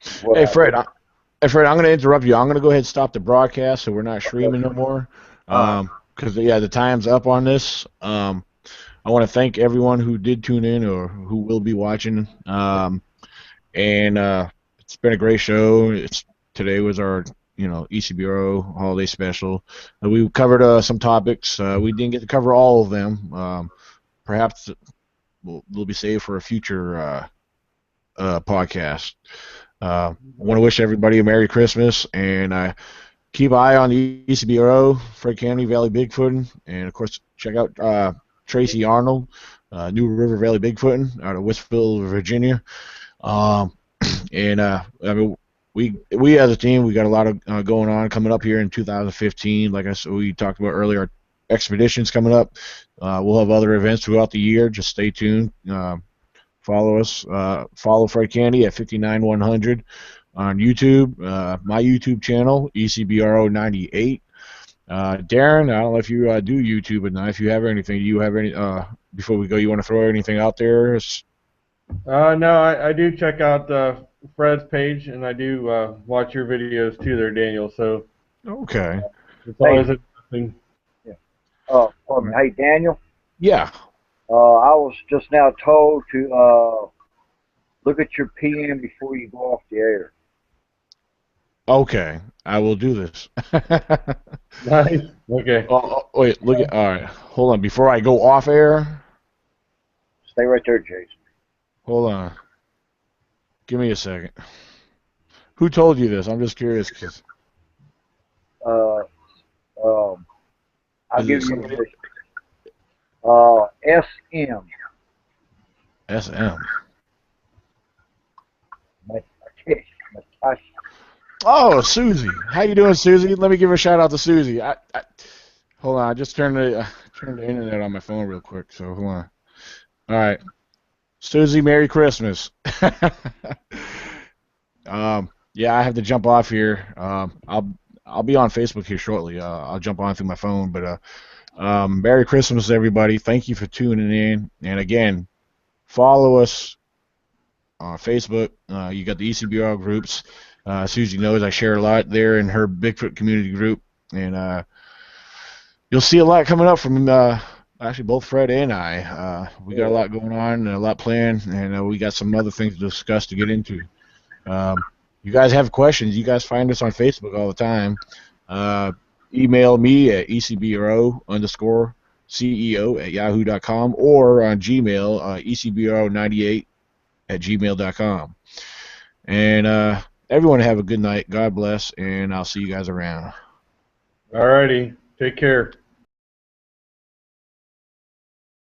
Is what hey I do. Fred, hey Fred, I'm going to interrupt you. I'm going to go ahead and stop the broadcast so we're not streaming no more. Uh, Because yeah, the time's up on this. I want to thank everyone who did tune in or who will be watching. And it's been a great show. Today was our E.C.B.R.O. holiday special. We covered some topics. We didn't get to cover all of them. Perhaps they'll be saved for a future podcast. I want to wish everybody a Merry Christmas and keep an eye on the E.C.B.R.O., Fred County Valley Bigfooting, and of course check out Tracy Arnold, New River Valley Bigfooting out of Westville, Virginia. Um, and I mean, we as a team, we got a lot of going on coming up here in 2015. Like I said, we talked about earlier, our expeditions coming up. We'll have other events throughout the year. Just stay tuned. Follow us. Follow Fred Candy at 59100 on YouTube. My YouTube channel, E.C.B.R.O. 98. Darren, I don't know if you do YouTube or not. If you have anything, do you have any? Before we go, you want to throw anything out there? No, I do check out Fred's page, and I do watch your videos too there, Daniel. So Okay. it's hey, always interesting. yeah. Pardon me. Hey, Daniel. Yeah. I was just now told to look at your PM before you go off the air. Okay. I will do this. Nice. Okay. Wait. Look at. All right. Hold on. Before I go off air, Stay right there, Jason. hold on. Give me a second. Who told you this? I'm just curious. 'Cause Uh, um, I'll is it give you somebody? this. SM. SM. Natasha. Oh, Susie. How you doing, Susie? Let me give a shout out to Susie. Hold on. I just turned the internet on my phone real quick. So hold on. All right, Susie. Merry Christmas. Yeah, I have to jump off here. I'll be on Facebook here shortly. I'll jump on through my phone. But Merry Christmas, everybody. Thank you for tuning in. And again, follow us on Facebook. You got the E.C.B.R.O. groups. Susie knows I share a lot there in her Bigfoot community group, and you'll see a lot coming up from actually both Fred and I. We got a lot going on and a lot planned, and we got some other things to discuss to get into. You guys have questions, you guys find us on Facebook all the time. Uh, Email me at ecbro underscore CEO at yahoo.com or on Gmail, ecbro98 at gmail.com. And everyone have a good night. God bless, and I'll see you guys around. Alrighty. Take care.